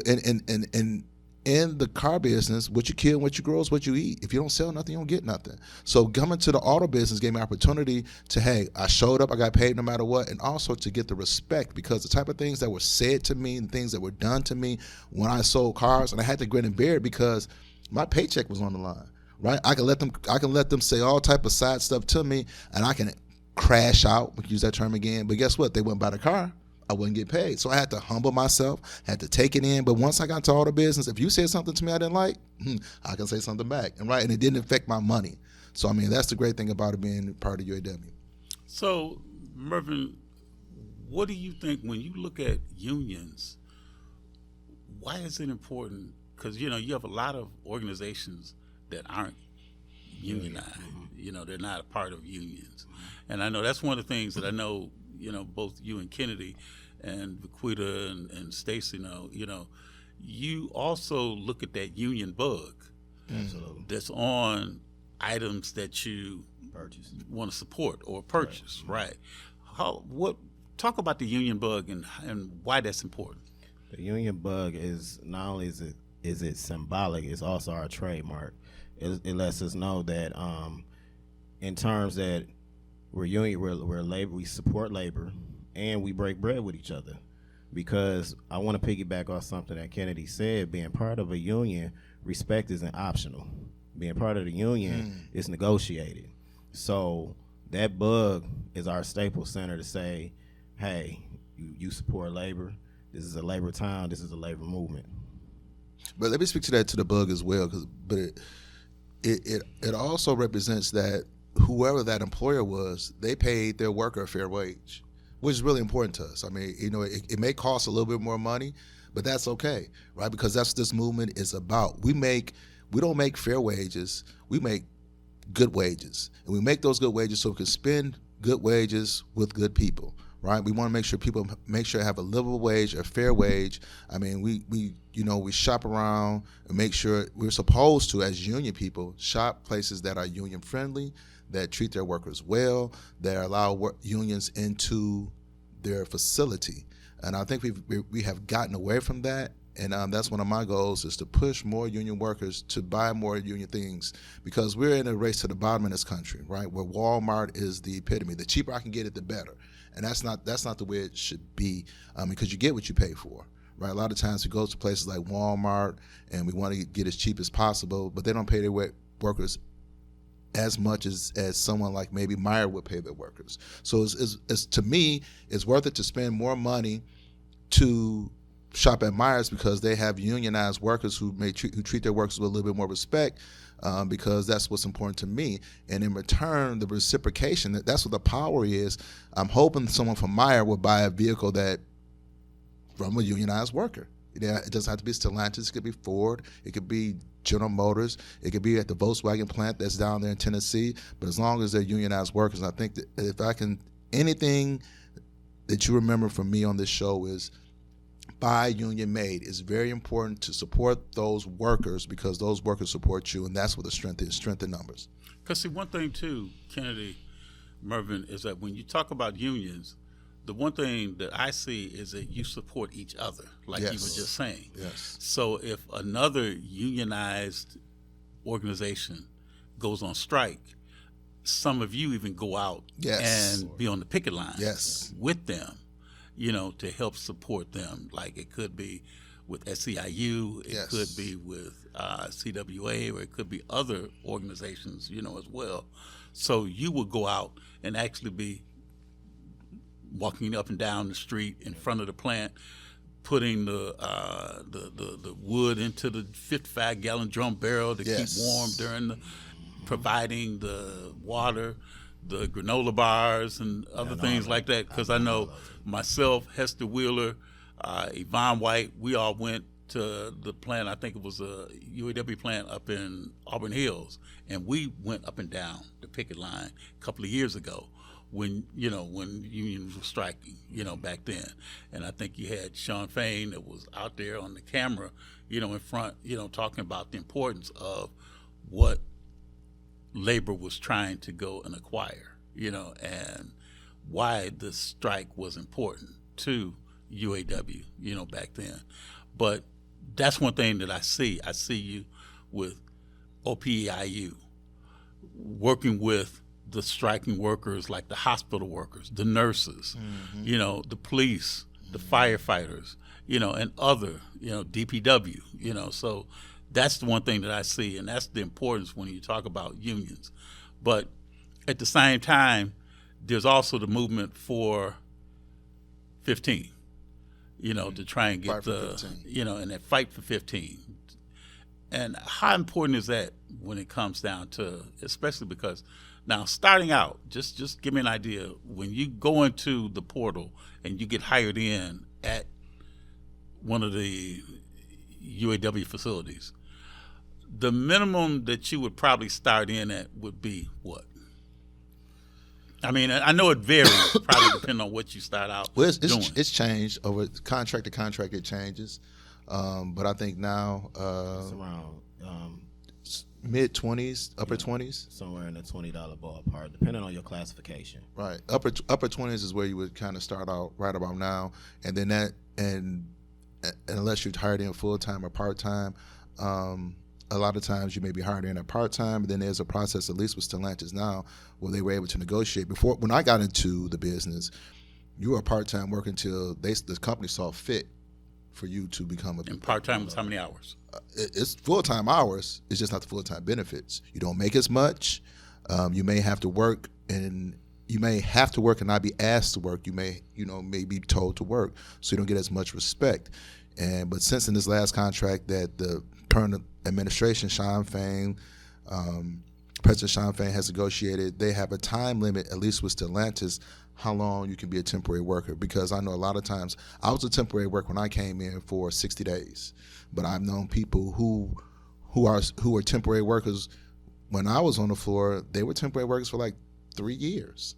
in the car business, what you kill, what you grow is what you eat. If you don't sell nothing, you don't get nothing. So coming to the auto business gave me opportunity to, hey, I showed up, I got paid no matter what, and also to get the respect, because the type of things that were said to me and things that were done to me when I sold cars, and I had to grin and bear it because my paycheck was on the line, right? I can let them say all type of side stuff to me, and I can crash out, we can use that term again, but guess what? They wouldn't buy the car. I wouldn't get paid. So I had to humble myself, had to take it in. But once I got into auto business, if you said something to me I didn't like, I can say something back. And it didn't affect my money. So, I mean, that's the great thing about it being part of UAW. So, Mervin, what do you think when you look at unions, why is it important? Because, you have a lot of organizations that aren't unionized. They're not a part of unions. And I know that's one of the things that I know, both you and Kennedy and Vaquita and Stacey know, you also look at that union bug that's on items that you want to support or purchase, right? Talk about the union bug and why that's important. The union bug is not only is it symbolic, it's also our trademark. It lets us know that in terms that we're labor, we support labor, and we break bread with each other. Because I want to piggyback off something that Kennedy said, being part of a union, respect isn't optional. Being part of the union is negotiated. So that bug is our staple center to say, hey, you support labor, this is a labor town, this is a labor movement. But let me speak to the bug as well, but it also represents that whoever that employer was, they paid their worker a fair wage, which is really important to us. I mean, it may cost a little bit more money, but that's okay, right? Because that's what this movement is about. We don't make fair wages, we make good wages. And we make those good wages so we can spend good wages with good people, right? We want to make sure people have a livable wage, a fair wage. I mean, we shop around and make sure we're supposed to, as union people, shop places that are union friendly, that treat their workers well, that allow unions into their facility. And I think we have gotten away from that. And that's one of my goals, is to push more union workers to buy more union things, because we're in a race to the bottom in this country, right? Where Walmart is the epitome. The cheaper I can get it, the better. And that's not the way it should be, because you get what you pay for, right? A lot of times we go to places like Walmart and we want to get as cheap as possible, but they don't pay their workers as much as someone like maybe Meijer would pay their workers. So it's to me, it's worth it to spend more money to shop at Meijer's because they have unionized workers who treat their workers with a little bit more respect, because that's what's important to me. And in return, the reciprocation, that's what the power is. I'm hoping someone from Meijer will buy a vehicle from a unionized worker. It doesn't have to be Stellantis. It could be Ford. It could be General Motors. It could be at the Volkswagen plant that's down there in Tennessee. But as long as they're unionized workers, I think that if I can, anything that you remember from me on this show is buy union made. It's very important to support those workers because those workers support you, and that's what the strength is, strength in numbers. Because see, one thing too, Kennedy, Mervin, is that when you talk about unions, the one thing that I see is that you support each other, like you were just saying. Yes. So if another unionized organization goes on strike, some of you even go out and be on the picket line with them, to help support them. Like it could be with SEIU, it could be with CWA, or it could be other organizations, as well. So you would go out and actually be walking up and down the street in front of the plant, putting the wood into the 55-gallon drum barrel to keep warm during providing the water, the granola bars, and other things like that. Because I know myself, Hester Wheeler, Yvonne White, we all went to the plant. I think it was a UAW plant up in Auburn Hills, and we went up and down the picket line a couple of years ago when unions were striking, back then. And I think you had Sean Fain that was out there on the camera, in front, talking about the importance of what labor was trying to go and acquire, and why the strike was important to UAW, back then. But that's one thing that I see. I see you with OPEIU working with the striking workers, like the hospital workers, the nurses, the police, the firefighters, and other, DPW, so that's the one thing that I see, and that's the importance when you talk about unions. But at the same time, there's also the movement for 15, to try and get and that fight for 15. And how important is that when it comes down to, especially because now starting out, just give me an idea, when you go into the portal and you get hired in at one of the UAW facilities, the minimum that you would probably start in at would be what? I mean, I know it varies, probably depending on what you start out doing. It's changed over contract to contract. It changes, but I think now it's around mid-20s, upper 20s, somewhere in the $20 ballpark, depending on your classification. Right, upper 20s is where you would kind of start out right about now, and then and unless you're hired in full time or part time. A lot of times you may be hired in at part-time, but then there's a process, at least with Stellantis now, where they were able to negotiate. Before, when I got into the business, you were part-time working until the company saw fit for you to become a... And part-time was how many hours? It's full-time hours. It's just not the full-time benefits. You don't make as much. You may have to work and not be asked to work. You may be told to work, so you don't get as much respect. But since in this last contract that the current administration, President Sean Fain has negotiated, they have a time limit, at least with Stellantis, how long you can be a temporary worker. Because I know a lot of times, I was a temporary worker when I came in for 60 days, but I've known people who are temporary workers. When I was on the floor, they were temporary workers for like 3 years,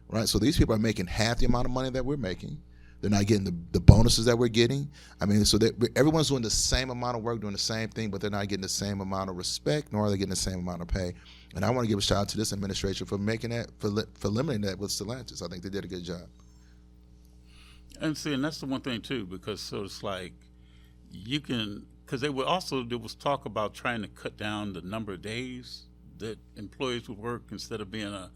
right? So these people are making half the amount of money that we're making. They're not getting the bonuses that we're getting. I mean, so everyone's doing the same amount of work, doing the same thing, but they're not getting the same amount of respect, nor are they getting the same amount of pay. And I want to give a shout out to this administration for making that, for eliminating that with Stellantis. I think they did a good job. And that's the one thing too, because so it's like because there was talk about trying to cut down the number of days that employees would work instead of being a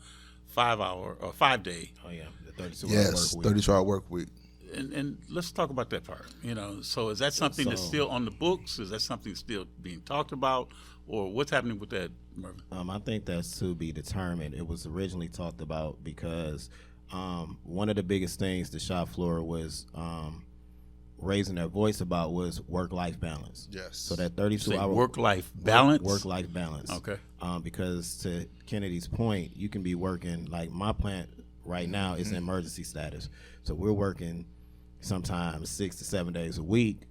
5 hour or 5 day. Oh yeah, the 32 hour work week. 32 hour work week. And let's talk about that part. So is that something that's still on the books? Is that something still being talked about, or what's happening with that, Mervin? I think that's to be determined. It was originally talked about because one of the biggest things the shop floor was raising their voice about was work-life balance. Yes. So that 32-hour work-life balance. Work-life balance. Okay. Because to Kennedy's point, you can be working like my plant right now is in emergency status, so we're working sometimes 6 to 7 days a week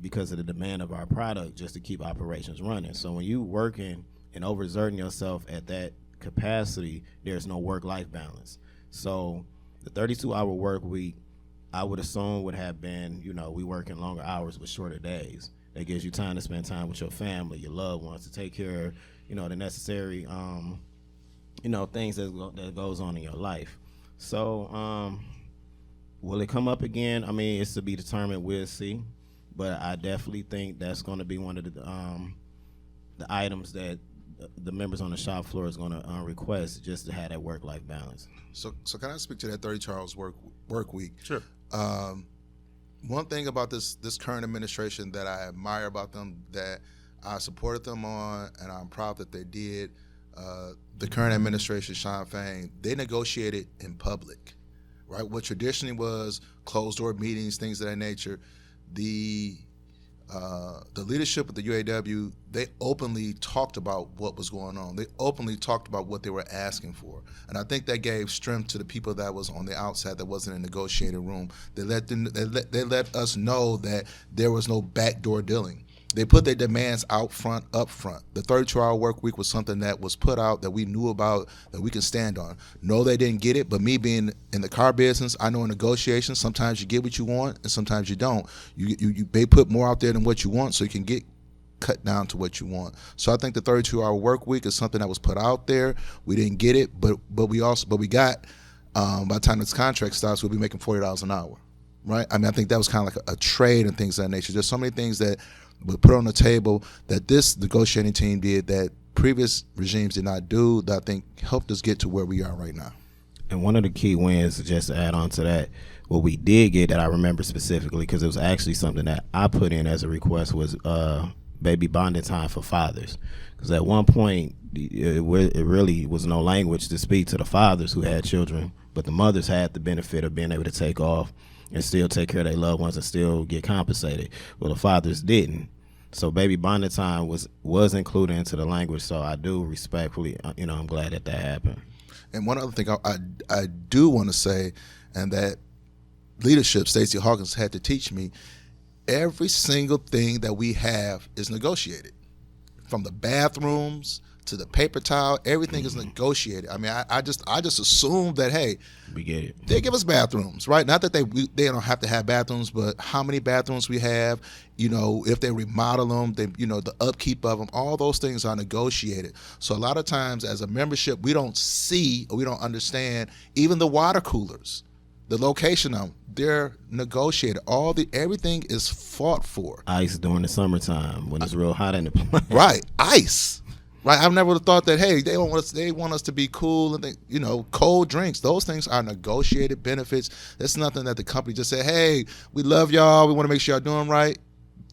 because of the demand of our product just to keep operations running. So when you working and overexerting yourself at that capacity, there's no work-life balance. So the 32-hour work week, I would assume would have been, we working longer hours with shorter days. That gives you time to spend time with your family, your loved ones, to take care of, the necessary, things that goes on in your life. So, will it come up again? I mean, it's to be determined. We'll see. But I definitely think that's going to be one of the items that the members on the shop floor is going to request, just to have that work-life balance. So can I speak to that 30-hour work week? Sure. One thing about this current administration that I admire about them, that I supported them on, and I'm proud that they did. The current administration, Shawn Fain, they negotiated in public, right? What traditionally was closed-door meetings, things of that nature. The leadership of the UAW, they openly talked about what was going on. They openly talked about what they were asking for. And I think that gave strength to the people that was on the outside that wasn't in the negotiating room. They let us know that there was no backdoor dealing. They put their demands up front. The 32-hour work week was something that was put out that we knew about, that we can stand on. No, they didn't get it, but me being in the car business, I know in negotiations, sometimes you get what you want and sometimes you don't. They put more out there than what you want, so you can get cut down to what you want. So I think the 32-hour work week is something that was put out there. We didn't get it, but we got. By the time this contract starts, we'll be making $40 an hour, right? I mean, I think that was kind of like a trade and things of that nature. There's so many things that were put on the table that this negotiating team did that previous regimes did not do, that I think helped us get to where we are right now. And one of the key wins, just to add on to that, what we did get that I remember specifically, because it was actually something that I put in as a request, was baby bonding time for fathers. Because at one point, it really was no language to speak to the fathers who had children, but the mothers had the benefit of being able to take off and still take care of their loved ones and still get compensated. Well, the fathers didn't. So baby bonding time was included into the language. So I do respectfully, I'm glad that happened. And one other thing I do want to say, and that leadership, Stacey Hawkins had to teach me, every single thing that we have is negotiated. From the bathrooms to the paper towel, everything is negotiated. I mean, I just assume that, hey, we get it. They give us bathrooms, right? Not that they don't have to have bathrooms, but how many bathrooms we have, if they remodel them, the upkeep of them, all those things are negotiated. So a lot of times as a membership, we don't see or we don't understand even the water coolers, the location of them, they're negotiated. Everything is fought for. Ice during the summertime when it's real hot in the plant. Right, ice. Right, I've never thought that. Hey, they want us to be cool, and cold drinks. Those things are negotiated benefits. That's nothing that the company just said. Hey, we love y'all. We want to make sure y'all doing right.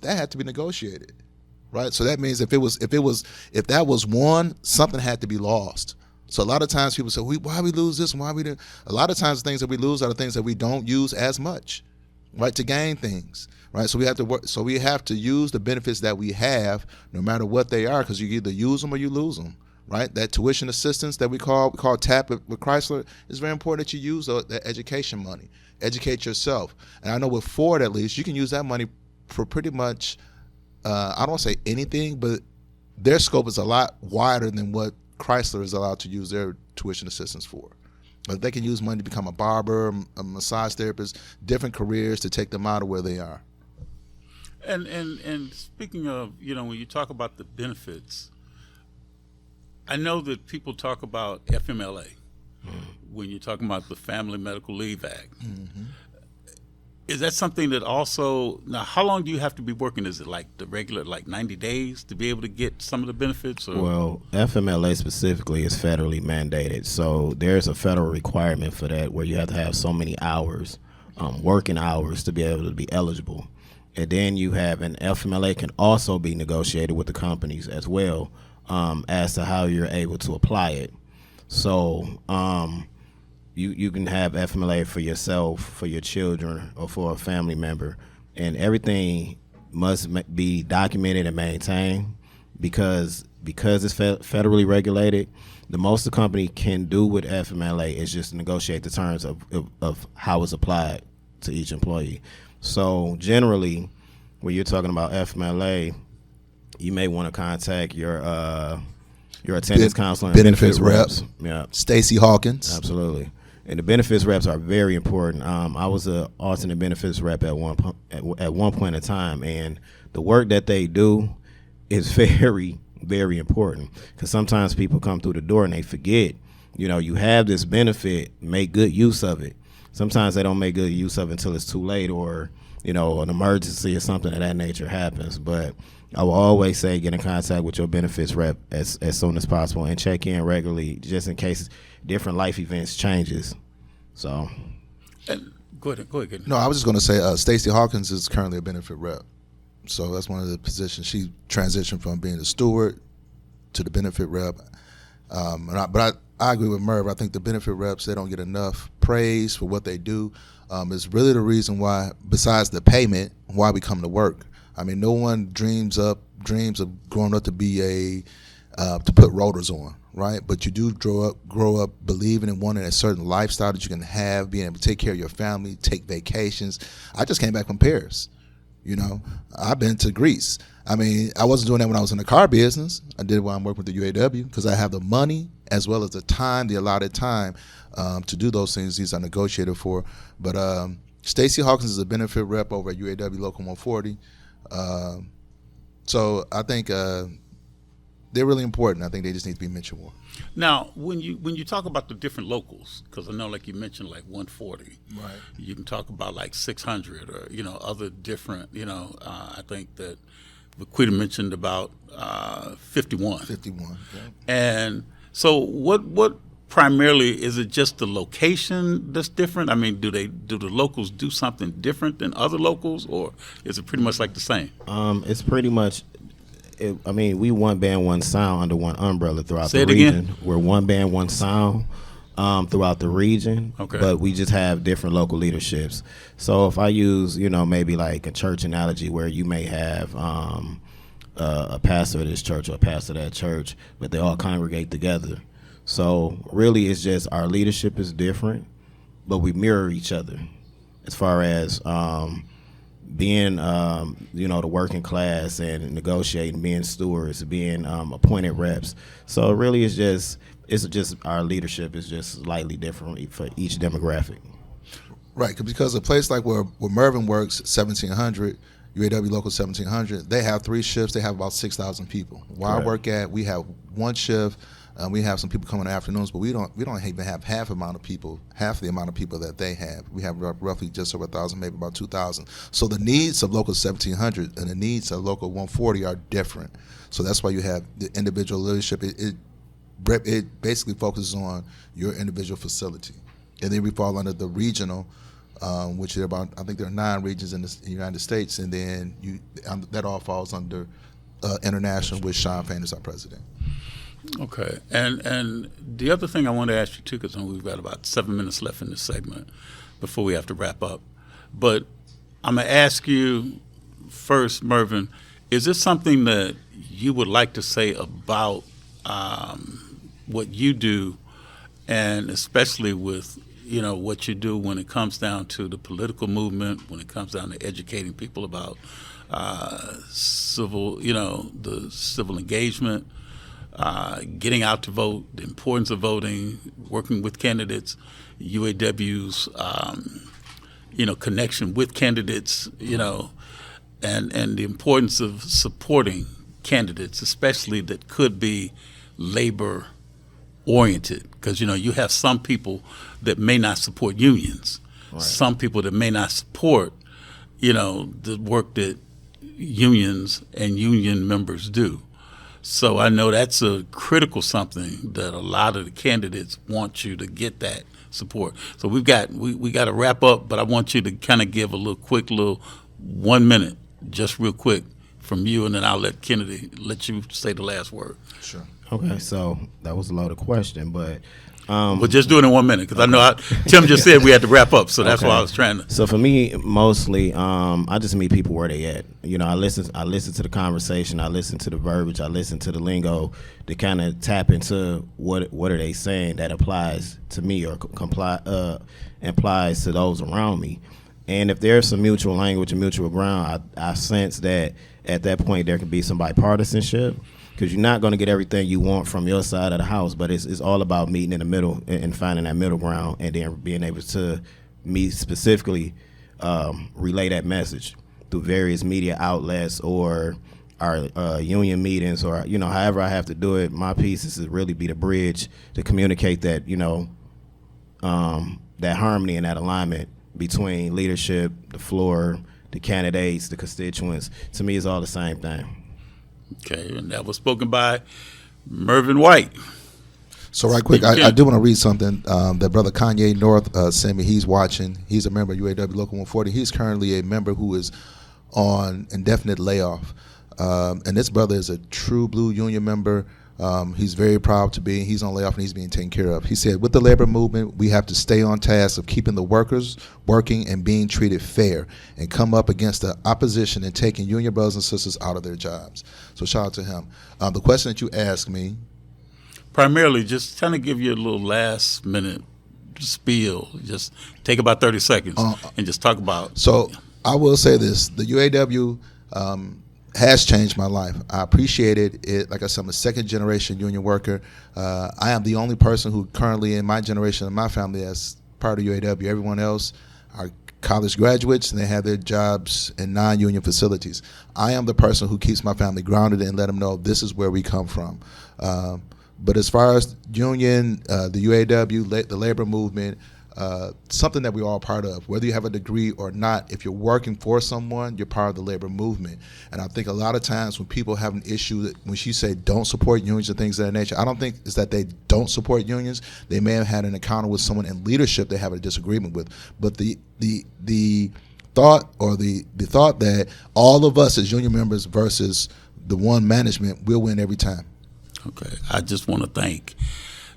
That had to be negotiated, right? So that means if that was won, something had to be lost. So a lot of times people say, why we lose this? Why we do? A lot of times the things that we lose are the things that we don't use as much, right? To gain things. Right, so we have to work. So we have to use the benefits that we have, no matter what they are, because you either use them or you lose them. Right, that tuition assistance that we call TAP with Chrysler is very important that you use that education money, educate yourself. And I know with Ford, at least, you can use that money for pretty much. I don't want to say anything, but their scope is a lot wider than what Chrysler is allowed to use their tuition assistance for. But they can use money to become a barber, a massage therapist, different careers to take them out of where they are. And speaking of, when you talk about the benefits, I know that people talk about FMLA when you're talking about the Family Medical Leave Act. Mm-hmm. Is that something that also, now how long do you have to be working? Is it like the regular, 90 days to be able to get some of the benefits? Or? Well, FMLA specifically is federally mandated. So there's a federal requirement for that where you have to have so many hours working hours to be able to be eligible. And then you have an FMLA can also be negotiated with the companies as well, as to how you're able to apply it. So you can have FMLA for yourself, for your children, or for a family member, and everything must be documented and maintained because it's federally regulated. The most the company can do with FMLA is just negotiate the terms of how it's applied to each employee. So generally, when you're talking about FMLA, you may want to contact your attendance counselor and benefits rep. Yeah, Stacey Hawkins. Absolutely. And the benefits reps are very important. I was an alternate benefits rep at one point in time, and the work that they do is very, very important. Because sometimes people come through the door and they forget, you have this benefit, make good use of it. Sometimes they don't make good use of it until it's too late, or an emergency or something of that nature happens. But I will always say get in contact with your benefits rep as soon as possible and check in regularly just in case different life events changes. So, go ahead. No, I was just going to say Stacey Hawkins is currently a benefit rep. So that's one of the positions. She transitioned from being a steward to the benefit rep. But I agree with Merv. I think the benefit reps, they don't get enough praise for what they do. It's really the reason why, besides the payment, why we come to work. I mean, no one dreams of growing up to be to put rotors on, right? But you do grow up believing and wanting a certain lifestyle that you can have, being able to take care of your family, take vacations. I just came back from Paris. I've been to Greece. I mean, I wasn't doing that when I was in the car business. I did it while I'm working with the UAW because I have the money as well as the time, the allotted time to do those things. These are negotiated for. But Stacey Hawkins is a benefit rep over at UAW Local 140. So I think they're really important. I think they just need to be mentioned more. Now, when you talk about the different locals, because I know, like you mentioned, like 140, right? You can talk about like 600 or other different. I think that Vaquita mentioned about 51. 51. Yeah. And so, what primarily is it? Just the location that's different? I mean, do the locals do something different than other locals, or is it pretty much like the same? It's pretty much. We one band, one sound under one umbrella throughout Say the it region. again? We're one band, one sound throughout the region. Okay. But we just have different local leaderships. So if I use, maybe like a church analogy where you may have a pastor of this church or a pastor of that church, but they all congregate together. So really it's just our leadership is different, but we mirror each other as far as being, the working class and negotiating, being stewards, being appointed reps. So really it's just our leadership is just slightly different for each demographic. Right, because a place like where Mervyn works, 1700, UAW Local 1700, they have 3 shifts. They have about 6,000 people. Where I work at, we have 1 shift. We have some people coming in the afternoons, but we don't even have half the amount of people that they have. We have roughly just over 1,000, maybe about 2,000. So the needs of Local 1700 and the needs of Local 140 are different. So that's why you have the individual leadership. It basically focuses on your individual facility, and then we fall under the regional, which are about, I think there are 9 regions in the United States, and then that all falls under international, with Sean Fain as our president. Okay, and the other thing I want to ask you too, because we've got about 7 minutes left in this segment before we have to wrap up, but I'm gonna ask you first, Mervyn, is this something that you would like to say about what you do, and especially with what you do when it comes down to the political movement, when it comes down to educating people about the civil engagement, getting out to vote, the importance of voting, working with candidates, UAW's connection with candidates, and the importance of supporting candidates, especially that could be labor oriented, because you have some people that may not support unions, right. Some people that may not support the work that unions and union members do. So I know that's a critical something that a lot of the candidates want you to get that support. So we got to wrap up, but I want you to kind of give a little quick 1 minute, just real quick, from you, and then I'll let Kennedy let you say the last word. Sure. Okay, so that was a loaded question, but But just do it in 1 minute, because I know Tim just said we had to wrap up, so that's why I was trying to. So for me, mostly, I just meet people where they at. You know, I listen to the conversation, I listen to the verbiage, I listen to the lingo to kind of tap into what are they saying that applies to me or implies to those around me. And if there's some mutual language and mutual ground, I sense that at that point there can be some bipartisanship. Because you're not going to get everything you want from your side of the house, but it's all about meeting in the middle and finding that middle ground, and then being able to me specifically relay that message through various media outlets or our union meetings, or however I have to do it. My piece is to really be the bridge to communicate that that harmony and that alignment between leadership, the floor, the candidates, the constituents. To me, it's all the same thing. Okay, and that was spoken by Mervin White. So right quick, I do want to read something that Brother Kanye North sent me. He's watching. He's a member of UAW Local 140. He's currently a member who is on indefinite layoff. And this brother is a true blue union member. He's very proud to be. He's on layoff and he's being taken care of. He said, with the labor movement, we have to stay on task of keeping the workers working and being treated fair and come up against the opposition and taking union brothers and sisters out of their jobs. So shout out to him. The question that you asked me. Primarily, just kind of give you a little last minute spiel. Just take about 30 seconds and just talk about. So I will say this. The UAW has changed my life. I appreciated it. Like I said, I'm a second generation union worker. I am the only person who currently in my generation of my family is part of UAW. Everyone else are college graduates and they have their jobs in non-union facilities. I am the person who keeps my family grounded and let them know this is where we come from. But as far as union, the UAW, the labor movement, something that we're all part of, whether you have a degree or not, if you're working for someone, you're part of the labor movement. And I think a lot of times when people have an issue, that when she say don't support unions and things of that nature, I don't think it's that they don't support unions. They may have had an encounter with someone in leadership they have a disagreement with. But the thought that all of us as union members versus the one management will win every time. Okay, I just want to thank.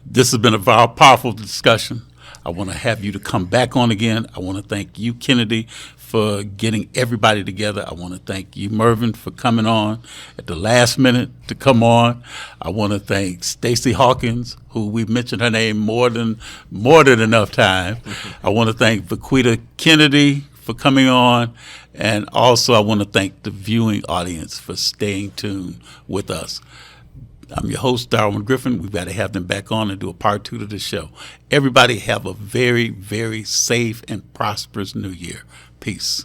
This has been a powerful discussion. I want to have you to come back on again. I want to thank you, Kennedy, for getting everybody together. I want to thank you, Mervin, for coming on at the last minute to come on. I want to thank Stacey Hawkins, who we mentioned her name more than enough time. I want to thank Vaquita Kennedy for coming on. And also I want to thank the viewing audience for staying tuned with us. I'm your host, Darwin Griffin. We've got to have them back on and do a part 2 to the show. Everybody have a very, very safe and prosperous new year. Peace.